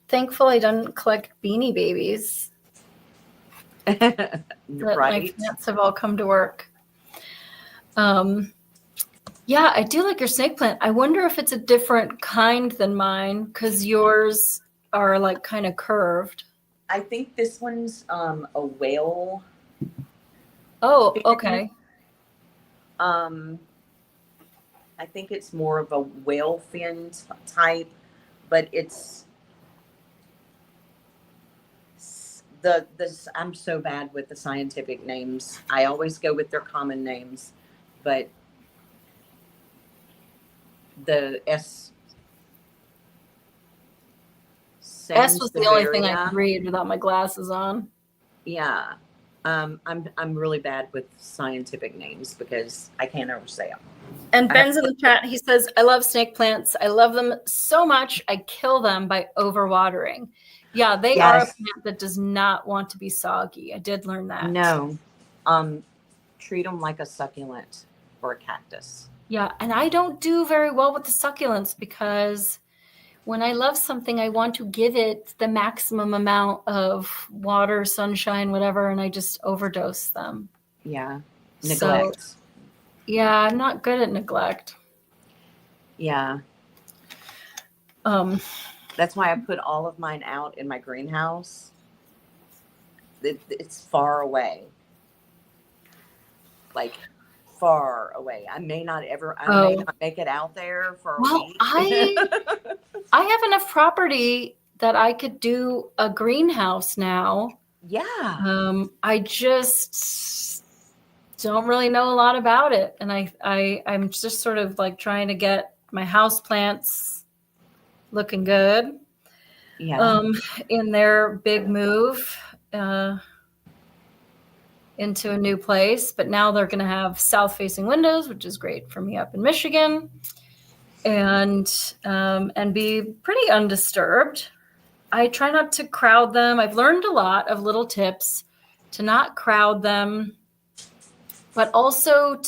thankful I didn't collect beanie babies. That Right. my plants have all come to work. Yeah, I do like your snake plant. I wonder if it's a different kind than mine because yours are like kind of curved. I think this one's a whale. Oh, okay. I think it's more of a whale fin type, but it's I'm so bad with the scientific names. I always go with their common names, but the S was the only thing I could read without my glasses on. Yeah. I'm really bad with scientific names because I can't ever say them. And Ben's in the chat. He says, I love snake plants. I love them so much. I kill them by overwatering. Yeah, they are a plant that does not want to be soggy. I did learn that. No. Treat them like a succulent or a cactus. Yeah, and I don't do very well with the succulents because when I love something, I want to give it the maximum amount of water, sunshine, whatever, and I just overdose them. Yeah. Neglect. So, yeah, I'm not good at neglect. Yeah. That's why I put all of mine out in my greenhouse. it's far away, like far away. I may not make it out there for a week. I have enough property that I could do a greenhouse now. Yeah. I just don't really know a lot about it. And I'm just sort of like trying to get my house plants looking good. Yeah. In their big move into a new place. But now they're going to have south-facing windows, which is great for me up in Michigan, and be pretty undisturbed. I try not to crowd them. I've learned a lot of little tips to not crowd them, but also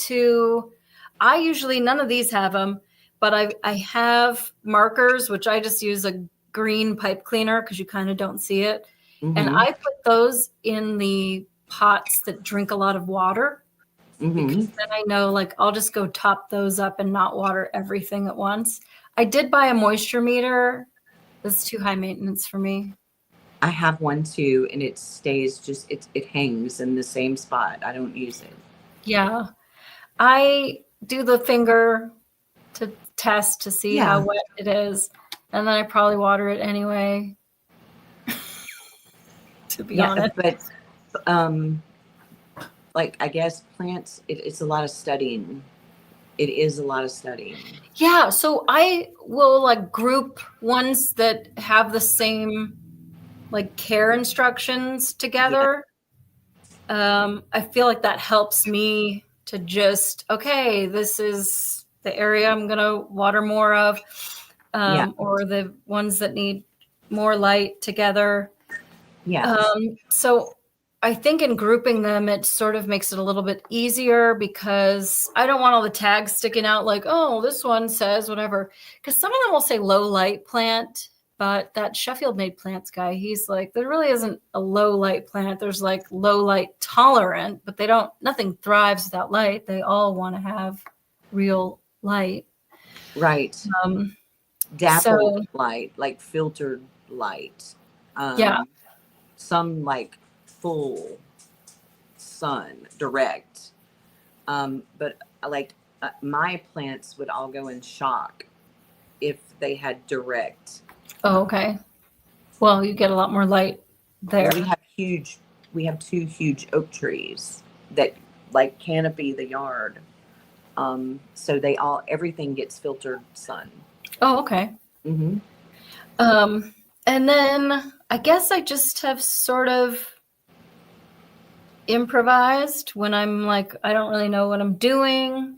I usually, none of these have them, but I have markers, which I just use a green pipe cleaner because you kind of don't see it. Mm-hmm. And I put those in the pots that drink a lot of water. Mm-hmm. Because then I know, like, I'll just go top those up and not water everything at once. I did buy a moisture meter. It's too high maintenance for me. I have one too, and it stays it hangs in the same spot. I don't use it. Yeah. I do the finger to test to see how wet it is. And then I probably water it anyway. To be honest. But like, I guess plants, it's a lot of studying. It is a lot of studying. Yeah. So I will like group ones that have the same like care instructions together. Yeah. I feel like that helps me to just, okay, this is the area I'm going to water more of, or the ones that need more light together. Yeah. So I think in grouping them, it sort of makes it a little bit easier because I don't want all the tags sticking out like, oh, this one says whatever. Because some of them will say low light plant, but that Sheffield made plants guy, he's like, there really isn't a low light plant. There's like low light tolerant, but nothing thrives without light. They all want to have real light. Right. Dappled light, like filtered light. Some like full sun direct, but like my plants would all go in shock if they had direct. Oh, okay. Well, you get a lot more light there. We have two huge oak trees that like canopy the yard, so everything gets filtered sun. Oh, okay. Mm-hmm. And then I guess I just have sort of improvised when I'm like, I don't really know what I'm doing.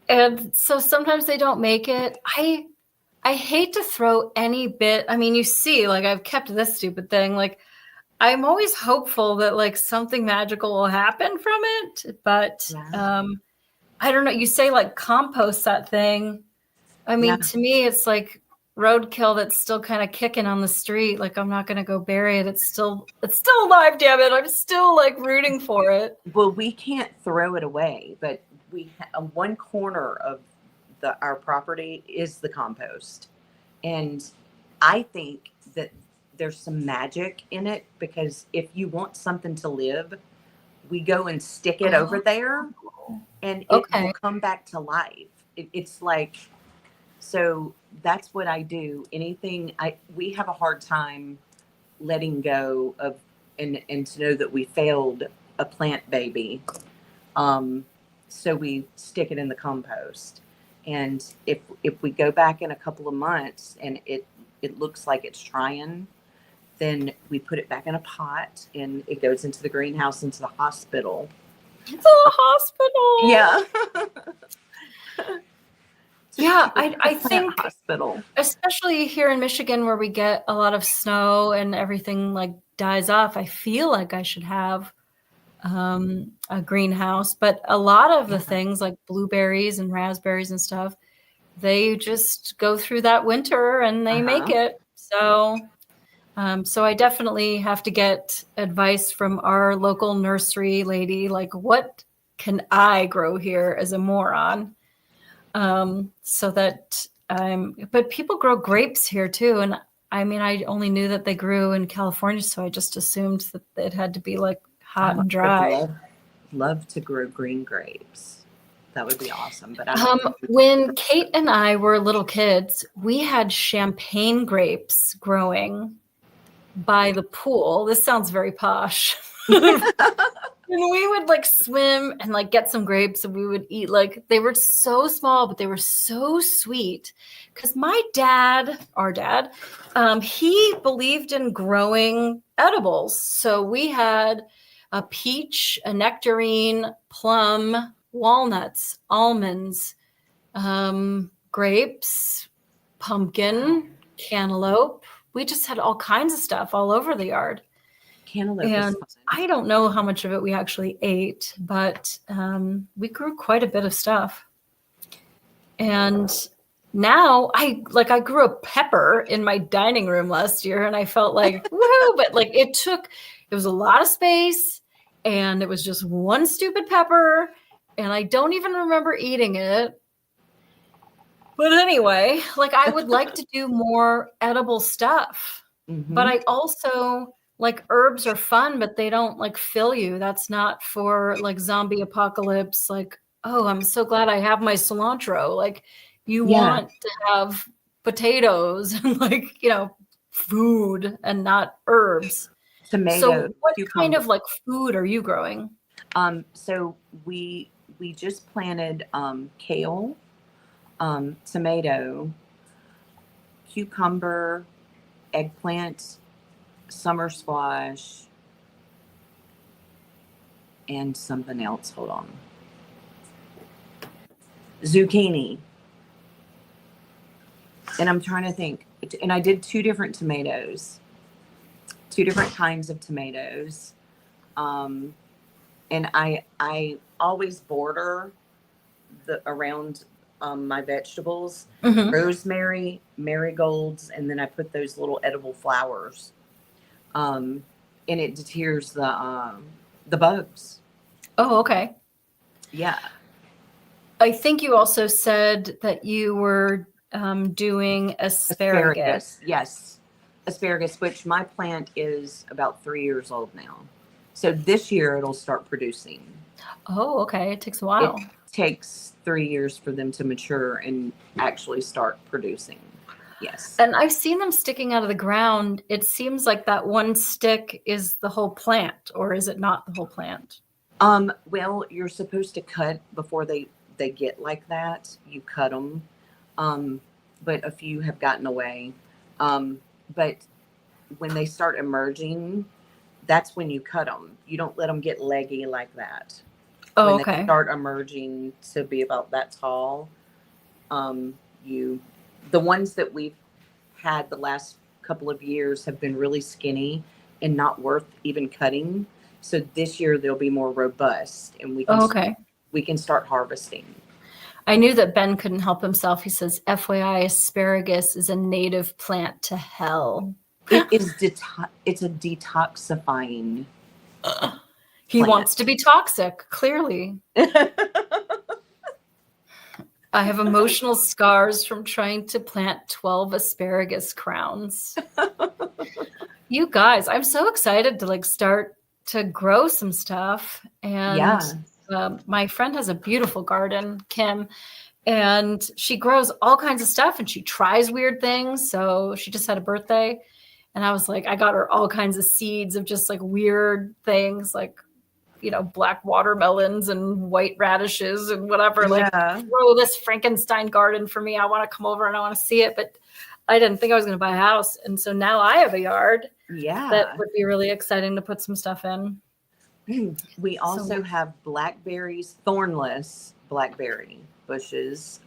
And so sometimes they don't make it. I hate to throw any bit. I mean, you see, like I've kept this stupid thing. Like I'm always hopeful that like something magical will happen from it. But I don't know. You say like compost that thing. I mean, to me, it's like roadkill that's still kind of kicking on the street. Like I'm not going to go bury it. It's still alive, damn it. I'm still like rooting for it. Well, we can't throw it away, but one corner of our property is the compost. And I think that there's some magic in it because if you want something to live, we go and stick it over there and it will come back to life. It's like, so that's what I do. We have a hard time letting go of, and to know that we failed a plant baby. So we stick it in the compost. And if we go back in a couple of months and it looks like it's trying, then we put it back in a pot and it goes into the greenhouse, into the hospital. It's a hospital. Yeah. Yeah, I think hospital, especially here in Michigan where we get a lot of snow and everything like dies off, I feel like I should have a greenhouse. But a lot of the things like blueberries and raspberries and stuff, they just go through that winter and they make it. So I definitely have to get advice from our local nursery lady. Like, what can I grow here as a moron? So that but people grow grapes here too. And I mean, I only knew that they grew in California, so I just assumed that it had to be like hot Oh, and I would dry. love to grow green grapes. That would be awesome, but I don't know. When Kate and I were little kids, we had champagne grapes growing by the pool. This sounds very posh. And we would like swim and like get some grapes and we would eat. Like they were so small, but they were so sweet. Because my dad, our dad, he believed in growing edibles. So we had a peach, a nectarine, plum, walnuts, almonds, grapes, pumpkin, cantaloupe. We just had all kinds of stuff all over the yard. Cantaloupe is And fun. I don't know how much of it we actually ate, but we grew quite a bit of stuff. And now I grew a pepper in my dining room last year and I felt like, woohoo, but like it was a lot of space and it was just one stupid pepper and I don't even remember eating it. But anyway, like I would like to do more edible stuff. But I also like herbs are fun, but they don't like fill you. That's not for like zombie apocalypse. Like, oh, I'm so glad I have my cilantro. Like you want to have potatoes and like, food and not herbs. Tomato, So what kind cucumber. of like food are you growing? So we just planted kale, tomato, cucumber, eggplant, summer squash, and something else. Hold on. Zucchini. And I'm trying to think. And I did 2 different tomatoes, 2 different kinds of tomatoes. And I always border around my vegetables, rosemary, marigolds, and then I put those little edible flowers. And it deters the bugs. Oh, okay. Yeah. I think you also said that you were doing asparagus. Yes. Asparagus, which my plant is about 3 years old now. So this year it'll start producing. Oh, okay. It takes a while. It takes 3 years for them to mature and actually start producing. Yes. And I've seen them sticking out of the ground. It seems like that one stick is the whole plant, or is it not the whole plant? Well, you're supposed to cut before they get like that. You cut them. But a few have gotten away. But when they start emerging, that's when you cut them. You don't let them get leggy like that. Oh, when okay. they start emerging to be about that tall, the ones that we've had the last couple of years have been really skinny and not worth even cutting. So this year they'll be more robust, and we can start harvesting. I knew that Ben couldn't help himself. He says, FYI, asparagus is a native plant to hell. It is it's a detoxifying. He wants to be toxic, clearly. I have emotional scars from trying to plant 12 asparagus crowns. You guys, I'm so excited to like start to grow some stuff. And my friend has a beautiful garden, Kim, and she grows all kinds of stuff and she tries weird things. So she just had a birthday and I was like, I got her all kinds of seeds of just like weird things, like, black watermelons and white radishes and whatever. Like, grow this Frankenstein garden for me. I want to come over and I want to see it. But I didn't think I was going to buy a house. And so now I have a yard that would be really exciting to put some stuff in. We also have blackberries, thornless blackberry bushes,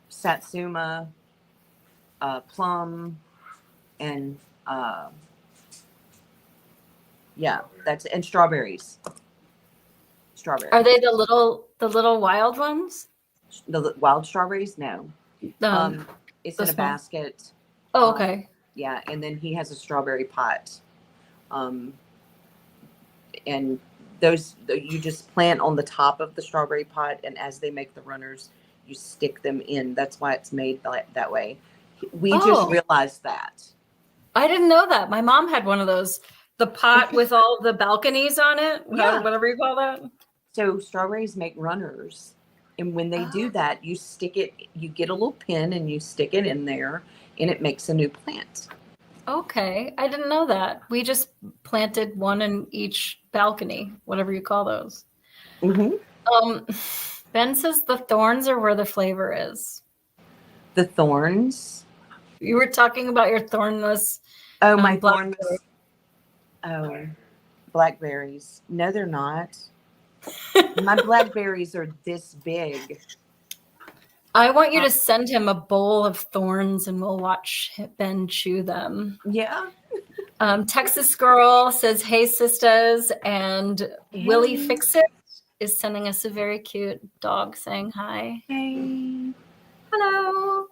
satsuma, plum, and and strawberries. Are they the little wild ones? The wild strawberries? No. It's in a basket. Oh, okay. Yeah, and then he has a strawberry pot. And those you just plant on the top of the strawberry pot, and as they make the runners, you stick them in. That's why it's made that way. We just Oh, realized that. I didn't know that. My mom had one of those, the pot with all the balconies on it, Yeah. whatever you call that. So strawberries make runners. And when they do Oh, that, you get a little pin and you stick it in there and it makes a new plant. okay. I didn't know that. We just planted one in each balcony, whatever you call those. Mm-hmm. Um, Ben says the thorns are where the flavor is. The thorns. You were talking about your thornless Oh, my blackberry. thorns. Oh, blackberries. No, they're not. My blackberries are this big. I want you to send him a bowl of thorns and we'll watch Ben chew them. Yeah. Texas Girl says, hey, sisters. And Willie Hey. Fixit is sending us a very cute dog saying hi. Hey. Hello.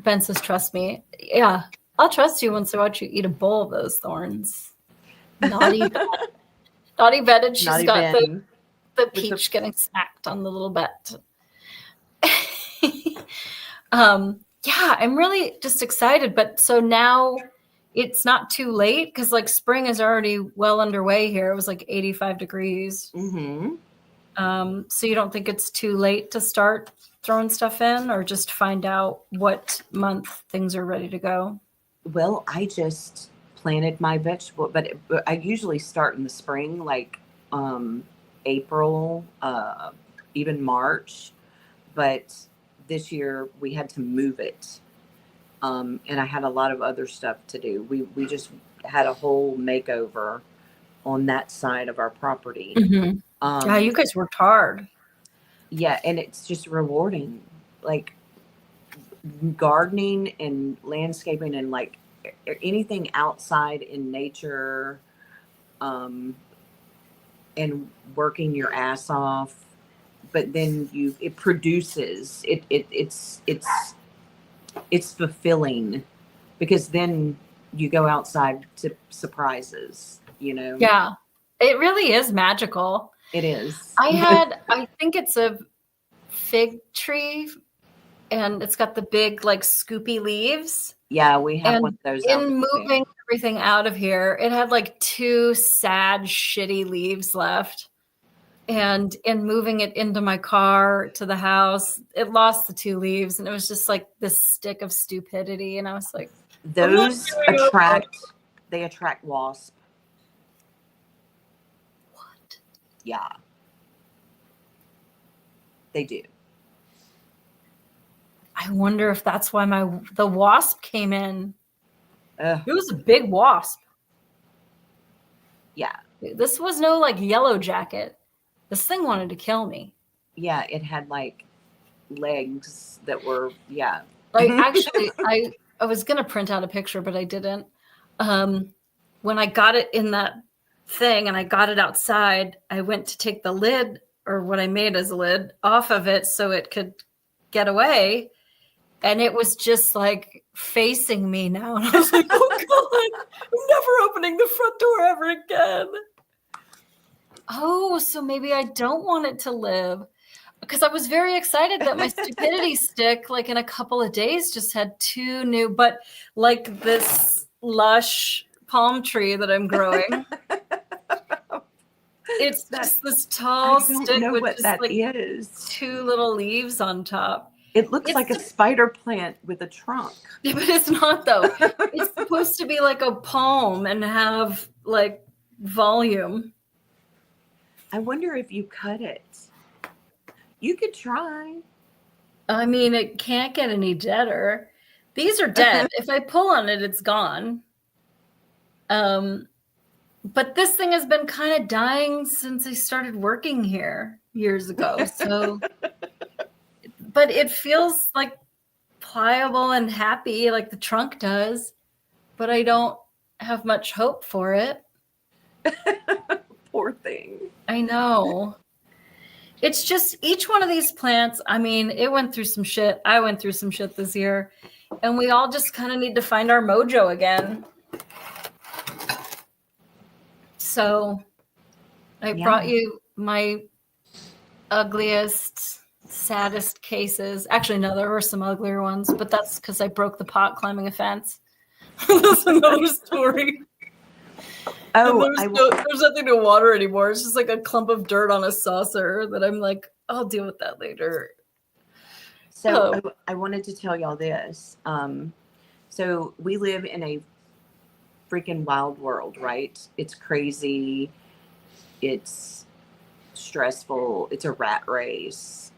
Ben says, trust me. Yeah, I'll trust you once I watch you eat a bowl of those thorns. Naughty Ben. Naughty Ben, and she's Naughty got Ben. the peach getting smacked on the little bet. Yeah, I'm really just excited. But so now it's not too late because like spring is already well underway here. It was like 85 degrees. Mm-hmm. So you don't think it's too late to start throwing stuff in or just find out what month things are ready to go? Well, I just planted my vegetable, but I usually start in the spring, like April, even March. But this year we had to move it, and I had a lot of other stuff to do. We just had a whole makeover on that side of our property. Mm-hmm. Yeah, you Um, guys worked hard. yeah, and it's just rewarding, like gardening and landscaping and like anything outside in nature, um, and working your ass off. But then it produces it's fulfilling because then you go outside to surprises, you know. Yeah, it really is magical. It is. I think it's a fig tree and it's got the big like scoopy leaves. Yeah, we have one And of those out in there too. moving everything out of here, it had like 2 sad, shitty leaves left. And in moving it into my car to the house, it lost the 2 leaves. And it was just like this stick of stupidity. And I was like, Those they attract wasps. what? Yeah, they do. I wonder if that's why the wasp came in. Ugh, It was a big wasp. yeah. This was no like yellow jacket. This thing wanted to kill me. Yeah, it had like legs that were, yeah. Like actually, I was gonna print out a picture, but I didn't. When I got it in that thing and I got it outside, I went to take the lid or what I made as a lid off of it so it could get away. And it was just like facing me now. And I was like, oh God, I'm never opening the front door ever again. Oh, so maybe I don't want it to live. Because I was very excited that my stupidity stick, like in a couple of days, just had 2 new, but like this lush palm tree that I'm growing. It's just this tall I don't stick know with what just that like is. 2 little leaves on top. It looks It's like a spider plant with a trunk. Yeah, but it's not though. It's supposed to be like a palm and have like volume. I wonder if you cut it. You could try. I mean, it can't get any deader. These are dead. If I pull on it, it's gone. But this thing has been kind of dying since I started working here years ago. So, but it feels like pliable and happy like the trunk does, but I don't have much hope for it. Poor thing. I know. It's just each one of these plants, I mean, it went through some shit. I went through some shit this year. And we all just kind of need to find our mojo again. So I brought you my ugliest saddest cases. Actually, no, there were some uglier ones, but that's because I broke the pot climbing a fence. That's another story. Oh, there's nothing to water anymore. It's just like a clump of dirt on a saucer that I'm like, I'll deal with that later. So I wanted to tell y'all this. So we live in a freaking wild world, right? It's crazy. It's stressful. It's a rat race.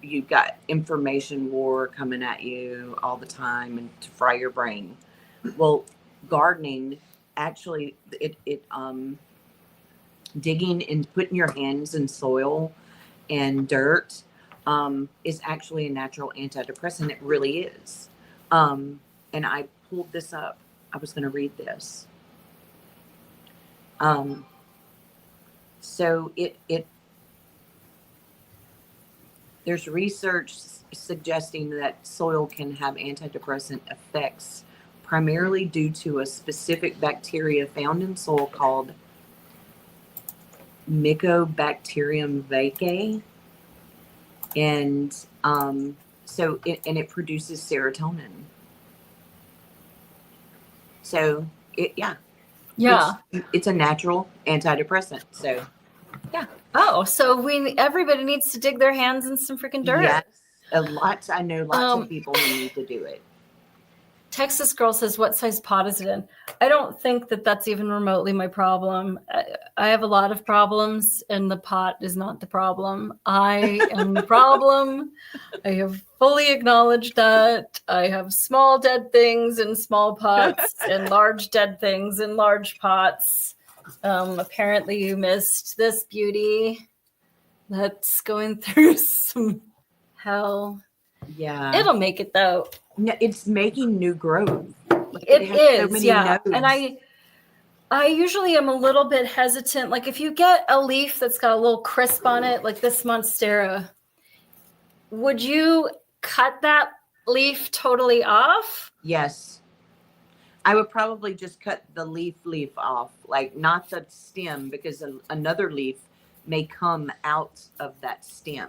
You've got information war coming at you all the time and to fry your brain. Well, gardening actually, digging and putting your hands in soil and dirt is actually a natural antidepressant. It really is. And I pulled this up. I was going to read this. So there's research suggesting that soil can have antidepressant effects, primarily due to a specific bacteria found in soil called Mycobacterium vaccae. And so it produces serotonin. So it's a natural antidepressant. So yeah. Oh, so everybody needs to dig their hands in some freaking dirt. Yes, I know lots of people who need to do it. Texas Girl says, what size pot is it in? I don't think that that's even remotely my problem. I have a lot of problems, and the pot is not the problem. I am the problem. I have fully acknowledged that. I have small dead things in small pots and large dead things in large pots. Apparently you missed this beauty that's going through some hell. Yeah. It'll make it, though. No, it's making new growth. Like it is, so yeah. Nodes. And I usually am a little bit hesitant. Like if you get a leaf that's got a little crisp on it, like this Monstera, would you cut that leaf totally off? Yes. I would probably just cut the leaf off, like not the stem, because another leaf may come out of that stem.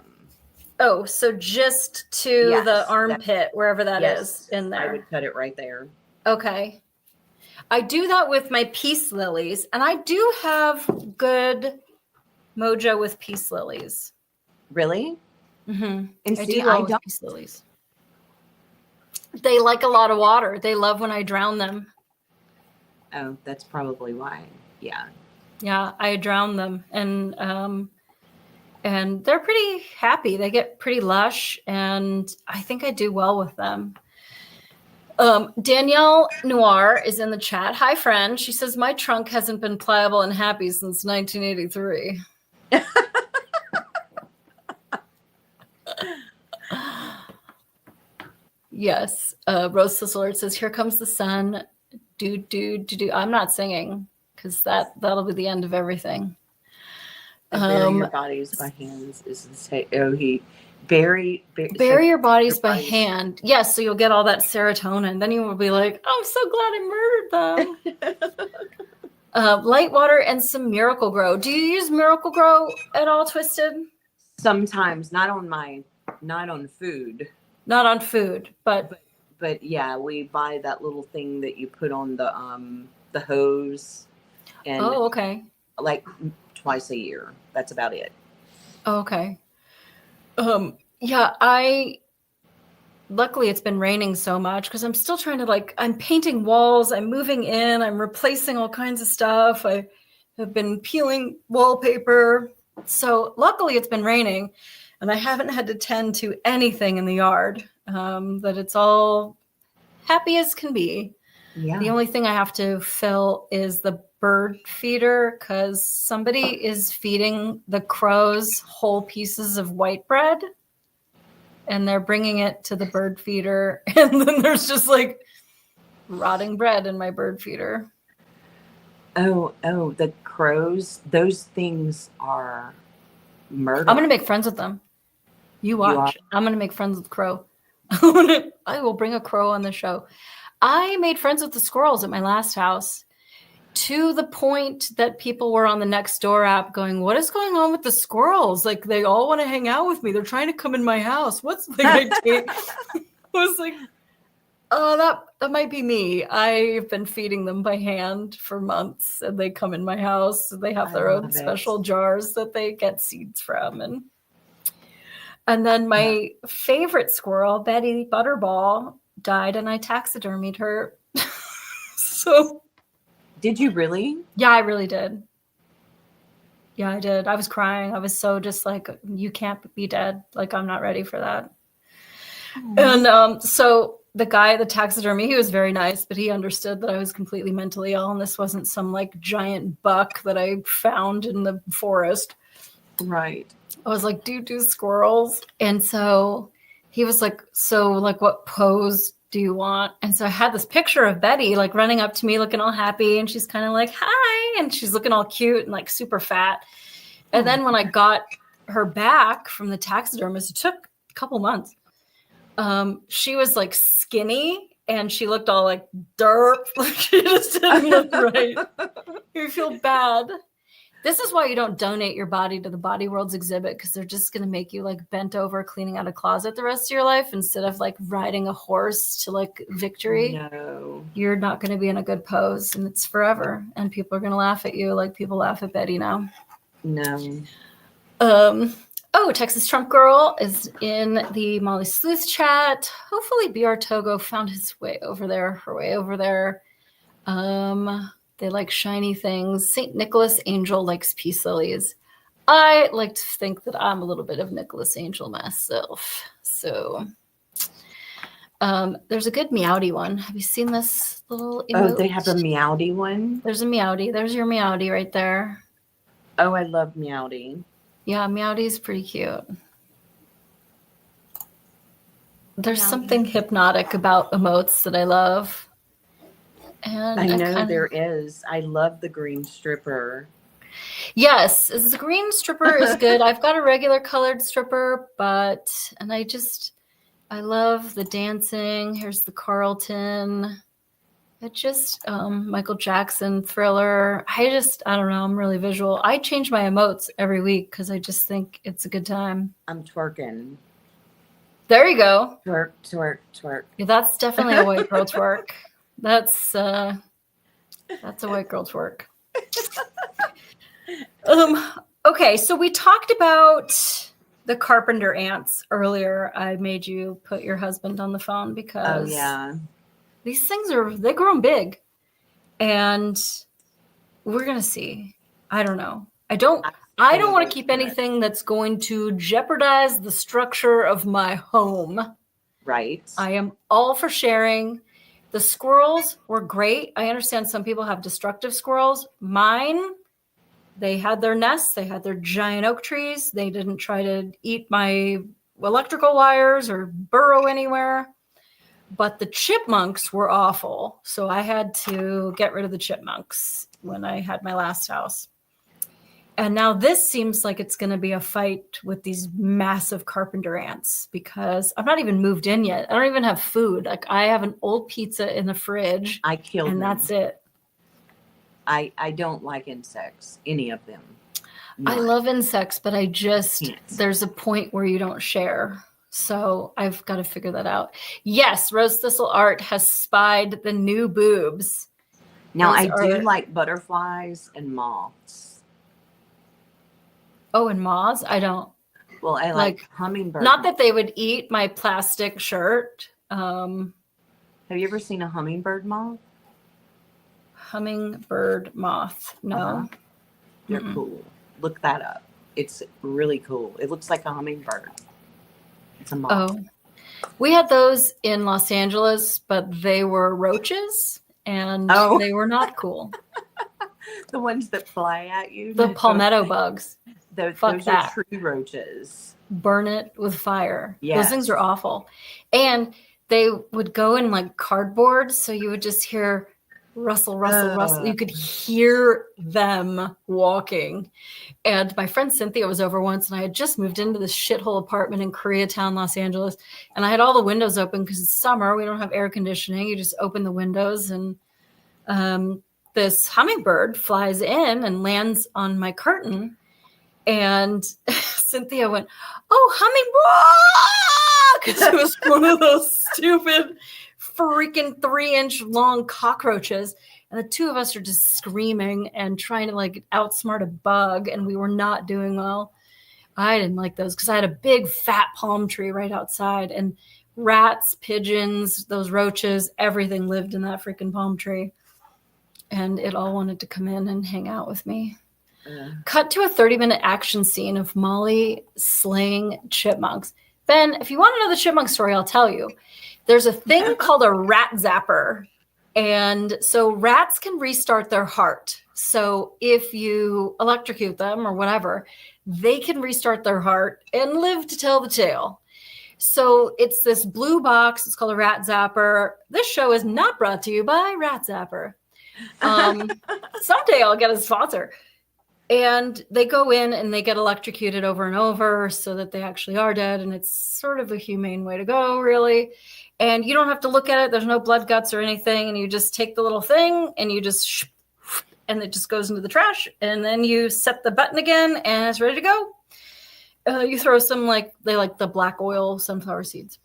Oh, so just to the armpit, wherever that is in there. I would cut it right there. Okay. I do that with my peace lilies, and I do have good mojo with peace lilies. Really? Mm-hmm. And see, I don't. Peace lilies. They like a lot of water. They love when I drown them. Oh, that's probably why. Yeah. Yeah, I drown them, and they're pretty happy. They get pretty lush, and I think I do well with them. Danielle Noir is in the chat. Hi, friend. She says, my trunk hasn't been pliable and happy since 1983. Yes. Rose Sizzler says, here comes the sun. Do. I'm not singing because that'll be the end of everything. Bury your bodies by hands is bury your bodies by hand. Yes, so you'll get all that serotonin. Then you will be like, I'm so glad I murdered them. Light water and some Miracle Grow. Do you use Miracle Grow at all, Twisted? Sometimes, not on food. Not on food, but yeah, we buy that little thing that you put on the hose. And okay. Like twice a year. That's about it. Okay. Yeah, luckily it's been raining so much because I'm still trying to I'm painting walls, I'm moving in, I'm replacing all kinds of stuff. I have been peeling wallpaper. So luckily it's been raining and I haven't had to tend to anything in the yard. That it's all happy as can be. Yeah. The only thing I have to fill is the bird feeder because somebody is feeding the crows whole pieces of white bread and they're bringing it to the bird feeder. And then there's just rotting bread in my bird feeder. Oh, the crows, those things are murder. I'm going to make friends with them. You watch. I'm going to make friends with crow. I will bring a crow on the show. I made friends with the squirrels at my last house. to the point that people were on the Nextdoor app going, what is going on with the squirrels? Like, they all want to hang out with me. They're trying to come in my house. What's like, I was like, oh, that might be me. I've been feeding them by hand for months, and they come in my house. They have their own special jars that they get seeds from. And then my favorite squirrel, Betty Butterball, died, and I taxidermied her. So... Did you really? Yeah, I really did. Yeah, I did. I was crying. I was so just like, you can't be dead. Like, I'm not ready for that. And so the guy at the taxidermy, he was very nice, but he understood that I was completely mentally ill, and this wasn't some like giant buck that I found in the forest. Right. I was like, do you do squirrels? And so he was like, so like, what pose do you want? And so I had this picture of Betty like running up to me looking all happy, and she's kind of like, hi, and she's looking all cute and like super fat. And then when I got her back from the taxidermist, it took a couple months. She was like skinny, and she looked all like derp. Like, she just didn't look right. You feel bad. This is why you don't donate your body to the Body Worlds exhibit, because they're just going to make you like bent over cleaning out a closet the rest of your life instead of like riding a horse to like victory. No. You're not going to be in a good pose, and it's forever. And people are going to laugh at you like people laugh at Betty now. No. Oh, Texas Trump Girl is in the Molly Sleuth chat. Hopefully BR Togo found his way over there, her way over there. They like shiny things. St. Nicholas Angel likes peace lilies. I like to think that I'm a little bit of Nicholas Angel myself. So there's a good Meowdy one. Have you seen this little emote? Oh, they have a Meowdy one? There's a Meowdy. There's your Meowdy right there. Oh, I love Meowdy. Yeah, Meowdy's pretty cute. There's something hypnotic about emotes that I love. And I know there is. I love the green stripper. Yes, the green stripper is good. I've got a regular colored stripper, and I love the dancing. Here's the Carlton. It just, Michael Jackson Thriller. I don't know. I'm really visual. I change my emotes every week because I just think it's a good time. I'm twerking. There you go. Twerk, twerk, twerk. Yeah, that's definitely a white girl twerk. That's a white girl twerk. Okay, so we talked about the carpenter ants earlier. I made you put your husband on the phone because these things they're grown big, and we're gonna see. I don't know. I don't want to keep anything that's going to jeopardize the structure of my home. Right. I am all for sharing. The squirrels were great. I understand some people have destructive squirrels. Mine, they had their nests. They had their giant oak trees. They didn't try to eat my electrical wires or burrow anywhere. But the chipmunks were awful. So I had to get rid of the chipmunks when I had my last house. And now this seems like it's going to be a fight with these massive carpenter ants because I'm not even moved in yet. I don't even have food. Like, I have an old pizza in the fridge. I killed them. That's it. I don't like insects, any of them. I love insects, but there's a point where you don't share. So I've got to figure that out. Yes, Rose Thistle Art has spied the new boobs. Now, I do like butterflies and moths. Oh, and moths? I don't. Well, I like hummingbirds. Not that they would eat my plastic shirt. Have you ever seen a hummingbird moth? Hummingbird moth. No. They're cool. Look that up. It's really cool. It looks like a hummingbird. It's a moth. Oh. We had those in Los Angeles, but they were roaches, and they were not cool. The ones that fly at you? The palmetto bugs. Those are tree roaches. Burn it with fire. Yes. Those things are awful. And they would go in like cardboard, so you would just hear rustle, rustle, rustle. You could hear them walking. And my friend Cynthia was over once, and I had just moved into this shithole apartment in Koreatown, Los Angeles. And I had all the windows open because it's summer. We don't have air conditioning. You just open the windows. And this hummingbird flies in and lands on my curtain. And Cynthia went, "Oh, hummingbird!" Because it was one of those stupid freaking 3-inch long cockroaches. And the two of us are just screaming and trying to like outsmart a bug. And we were not doing well. I didn't like those because I had a big fat palm tree right outside, and rats, pigeons, those roaches, everything lived in that freaking palm tree. And it all wanted to come in and hang out with me. Cut to a 30-minute action scene of Molly slaying chipmunks. Ben, if you want to know the chipmunk story, I'll tell you. There's a thing called a rat zapper. And so rats can restart their heart. So if you electrocute them or whatever, they can restart their heart and live to tell the tale. So it's this blue box. It's called a rat zapper. This show is not brought to you by Rat Zapper. Someday I'll get a sponsor. And they go in and they get electrocuted over and over so that they actually are dead. And it's sort of a humane way to go, really. And you don't have to look at it. There's no blood guts or anything. And you just take the little thing and you just, and it just goes into the trash. And then you set the button again and it's ready to go. You throw some, they like the black oil sunflower seeds.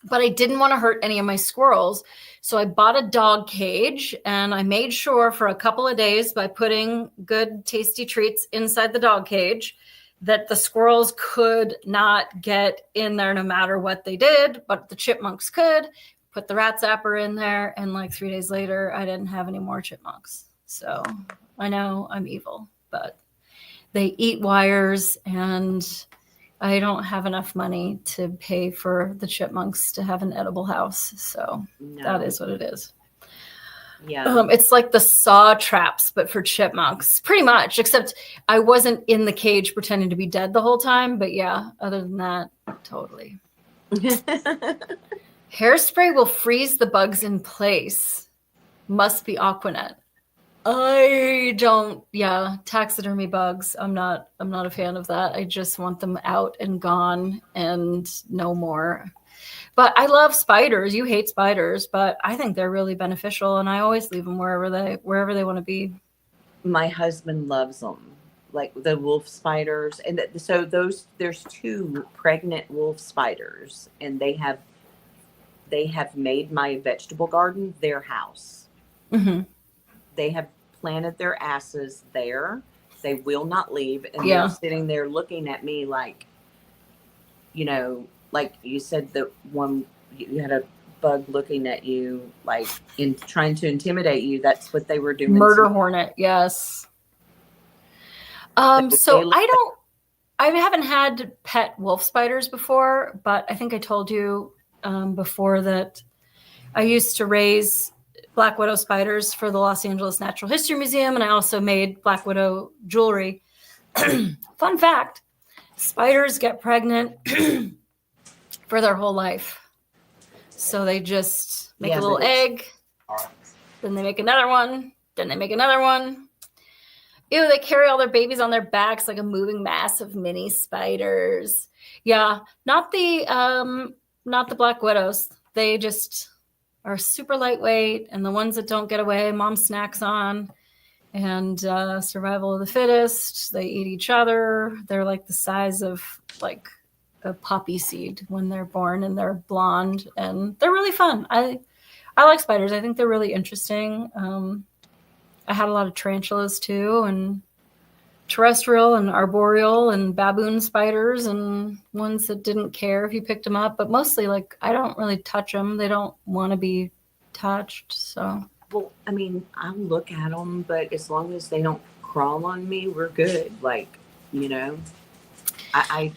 But I didn't want to hurt any of my squirrels. So I bought a dog cage, and I made sure for a couple of days by putting good, tasty treats inside the dog cage that the squirrels could not get in there no matter what they did, but the chipmunks could. Put the rat zapper in there, and like 3 days later, I didn't have any more chipmunks. So I know I'm evil, but they eat wires, and I don't have enough money to pay for the chipmunks to have an edible house. So that is what it is. Yeah. It's like the saw traps, but for chipmunks, pretty much, except I wasn't in the cage pretending to be dead the whole time. But yeah, other than that, totally. Hairspray will freeze the bugs in place. Must be Aquanet. Taxidermy bugs. I'm not a fan of that. I just want them out and gone and no more. But I love spiders. You hate spiders, but I think they're really beneficial, and I always leave them wherever they want to be. My husband loves them, like the wolf spiders, and so there's 2 pregnant wolf spiders, and they have made my vegetable garden their house. Mm-hmm. They have planted their asses there. They will not leave. And they're sitting there looking at me like, like you said, the one, you had a bug looking at you, like trying to intimidate you. That's what they were doing. Murder hornet. Yes. So I haven't had pet wolf spiders before, but I think I told you before that I used to raise black widow spiders for the Los Angeles Natural History Museum, and I also made black widow jewelry. Fun fact, spiders get pregnant for their whole life. So they just make a little egg, then they make another one, then they make another one. Ew, they carry all their babies on their backs like a moving mass of mini spiders. Yeah, not the black widows. They just are super lightweight, and the ones that don't get away, mom snacks on, and survival of the fittest. They eat each other. They're like the size of like a poppy seed when they're born, and they're blonde, and they're really fun. I like spiders. I think they're really interesting. I had a lot of tarantulas too, and terrestrial and arboreal and baboon spiders, and ones that didn't care if you picked them up, but mostly like I don't really touch them. They don't want to be touched. So, well, I mean, I'll look at them, but as long as they don't crawl on me, we're good. Like, I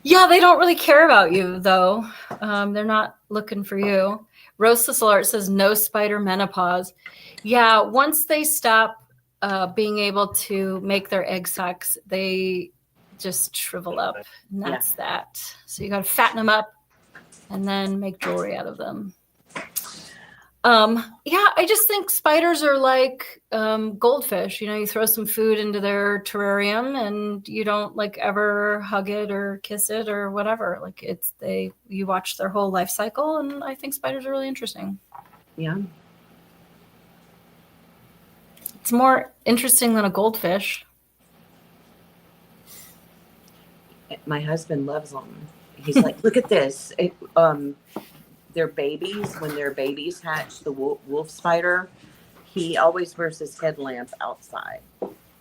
they don't really care about you though. They're not looking for you. Roastless Alert says no spider menopause. Yeah, once they stop being able to make their egg sacs, they just shrivel up, and that's that. So you got to fatten them up and then make jewelry out of them. I just think spiders are like goldfish. You throw some food into their terrarium and you don't like ever hug it or kiss it or whatever. Like you watch their whole life cycle, and I think spiders are really interesting. Yeah. It's more interesting than a goldfish. My husband loves them. He's like, look at this. Their babies, when their babies hatch, the wolf spider, he always wears his headlamp outside.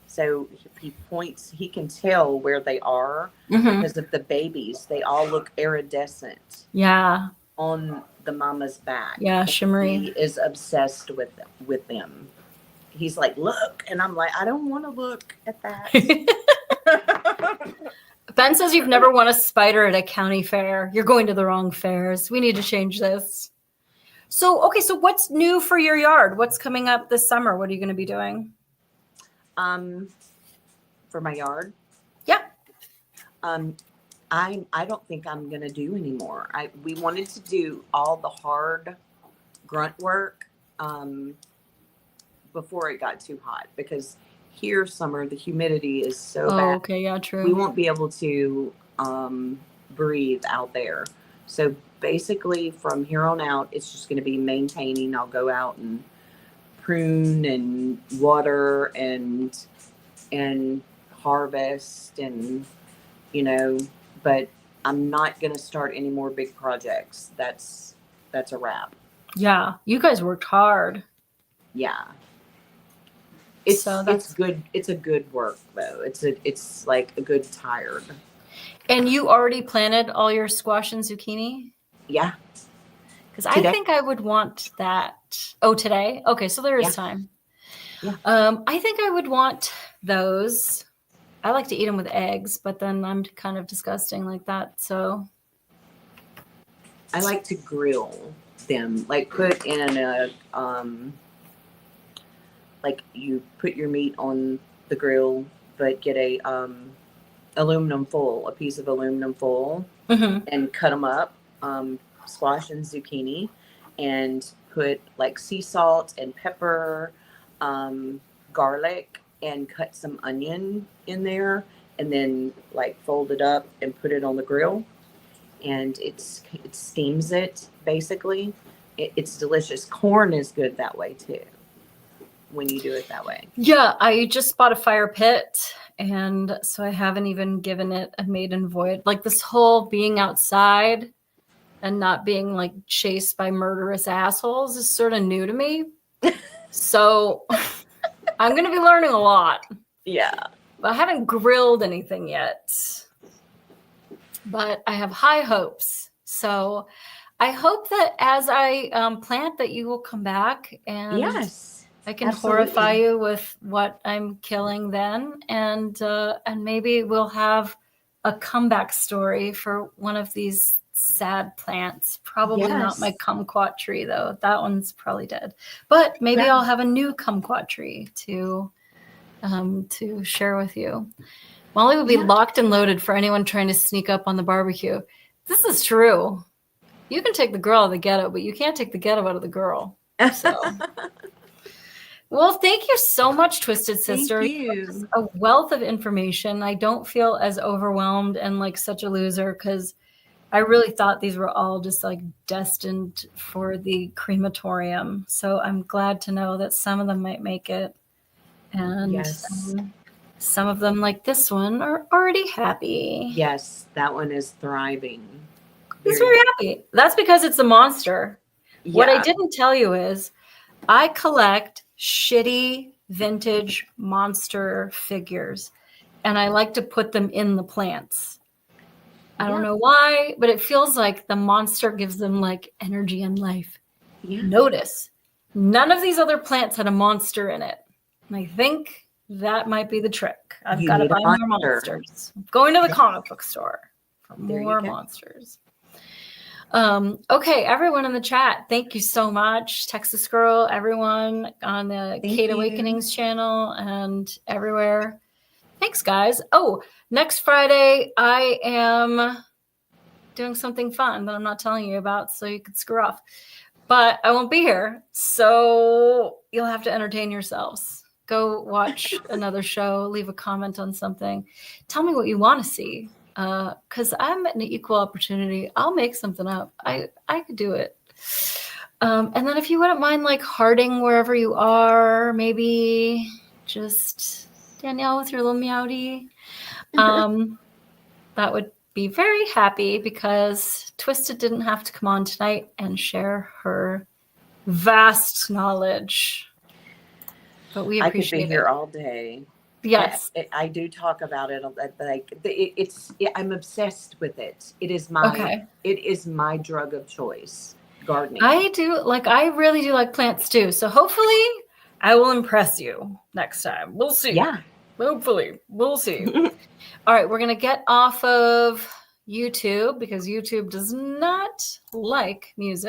So he points, he can tell where they are because of the babies. They all look iridescent. Yeah. On the mama's back. Yeah, shimmery. He is obsessed with them. He's like, look. And I'm like, I don't want to look at that. Ben says you've never won a spider at a county fair. You're going to the wrong fairs. We need to change this. So, okay, so what's new for your yard? What's coming up this summer? What are you going to be doing? For my yard? Yeah. I don't think I'm going to do anymore. We wanted to do all the hard grunt work before it got too hot, because here summer the humidity is so bad. Okay, yeah, true. We won't be able to breathe out there. So basically from here on out, it's just going to be maintaining. I'll go out and prune and water and harvest and, but I'm not going to start any more big projects. That's a wrap. Yeah. You guys worked hard. Yeah. It's good. It's a good work though. It's like a good tired. And you already planted all your squash and zucchini? Yeah. Because I think I would want that. Oh, today? Okay, so there is time. Yeah. I think I would want those. I like to eat them with eggs, but then I'm kind of disgusting like that. So I like to grill them, like put in a like you put your meat on the grill, but get a piece of aluminum foil, and cut them up, squash and zucchini, and put like sea salt and pepper, garlic, and cut some onion in there, and then like fold it up and put it on the grill, and it steams it basically. It's delicious. Corn is good that way too, when you do it that way. Yeah, I just bought a fire pit, and so I haven't even given it a maiden voyage. Like this whole being outside and not being like chased by murderous assholes is sort of new to me. So I'm going to be learning a lot. Yeah. But I haven't grilled anything yet. But I have high hopes. So I hope that as I plant that you will come back and I can horrify you with what I'm killing then. And maybe we'll have a comeback story for one of these sad plants. Probably not my kumquat tree, though. That one's probably dead. But maybe I'll have a new kumquat tree to share with you. Molly will be locked and loaded for anyone trying to sneak up on the barbecue. This is true. You can take the girl out of the ghetto, but you can't take the ghetto out of the girl. So, well, thank you so much, Twisted Sister. Thank you. A wealth of information. I don't feel as overwhelmed and like such a loser, because I really thought these were all just like destined for the crematorium. So I'm glad to know that some of them might make it. And some of them, like this one, are already happy. Yes, that one is thriving. He's very happy. That's because it's a monster. Yeah. What I didn't tell you is I collect shitty vintage monster figures, and I like to put them in the plants. I don't know why, but it feels like the monster gives them like energy and life. Yeah. Notice, none of these other plants had a monster in it. And I think that might be the trick. I've got to buy more monsters. I'm going to the comic book store for more monsters. Okay, everyone in the chat, thank you so much. Texas Girl, everyone on the Kate Awakenings channel and everywhere. Thanks, guys. Oh, next Friday, I am doing something fun that I'm not telling you about, so you could screw off. But I won't be here, so you'll have to entertain yourselves. Go watch another show, leave a comment on something. Tell me what you want to see, because I'm an equal opportunity. I'll make something up. I could do it. And then if you wouldn't mind, like, hearting wherever you are, maybe just Danielle with your little meowdy. That would be very happy because Twisted didn't have to come on tonight and share her vast knowledge. But we appreciate I could be here all day. Yes. I do talk about it. Like I'm obsessed with it. It is my drug of choice. Gardening. I really do like plants too. So hopefully I will impress you next time. We'll see. Yeah. Hopefully. We'll see. All right, we're going to get off of YouTube because YouTube does not like music.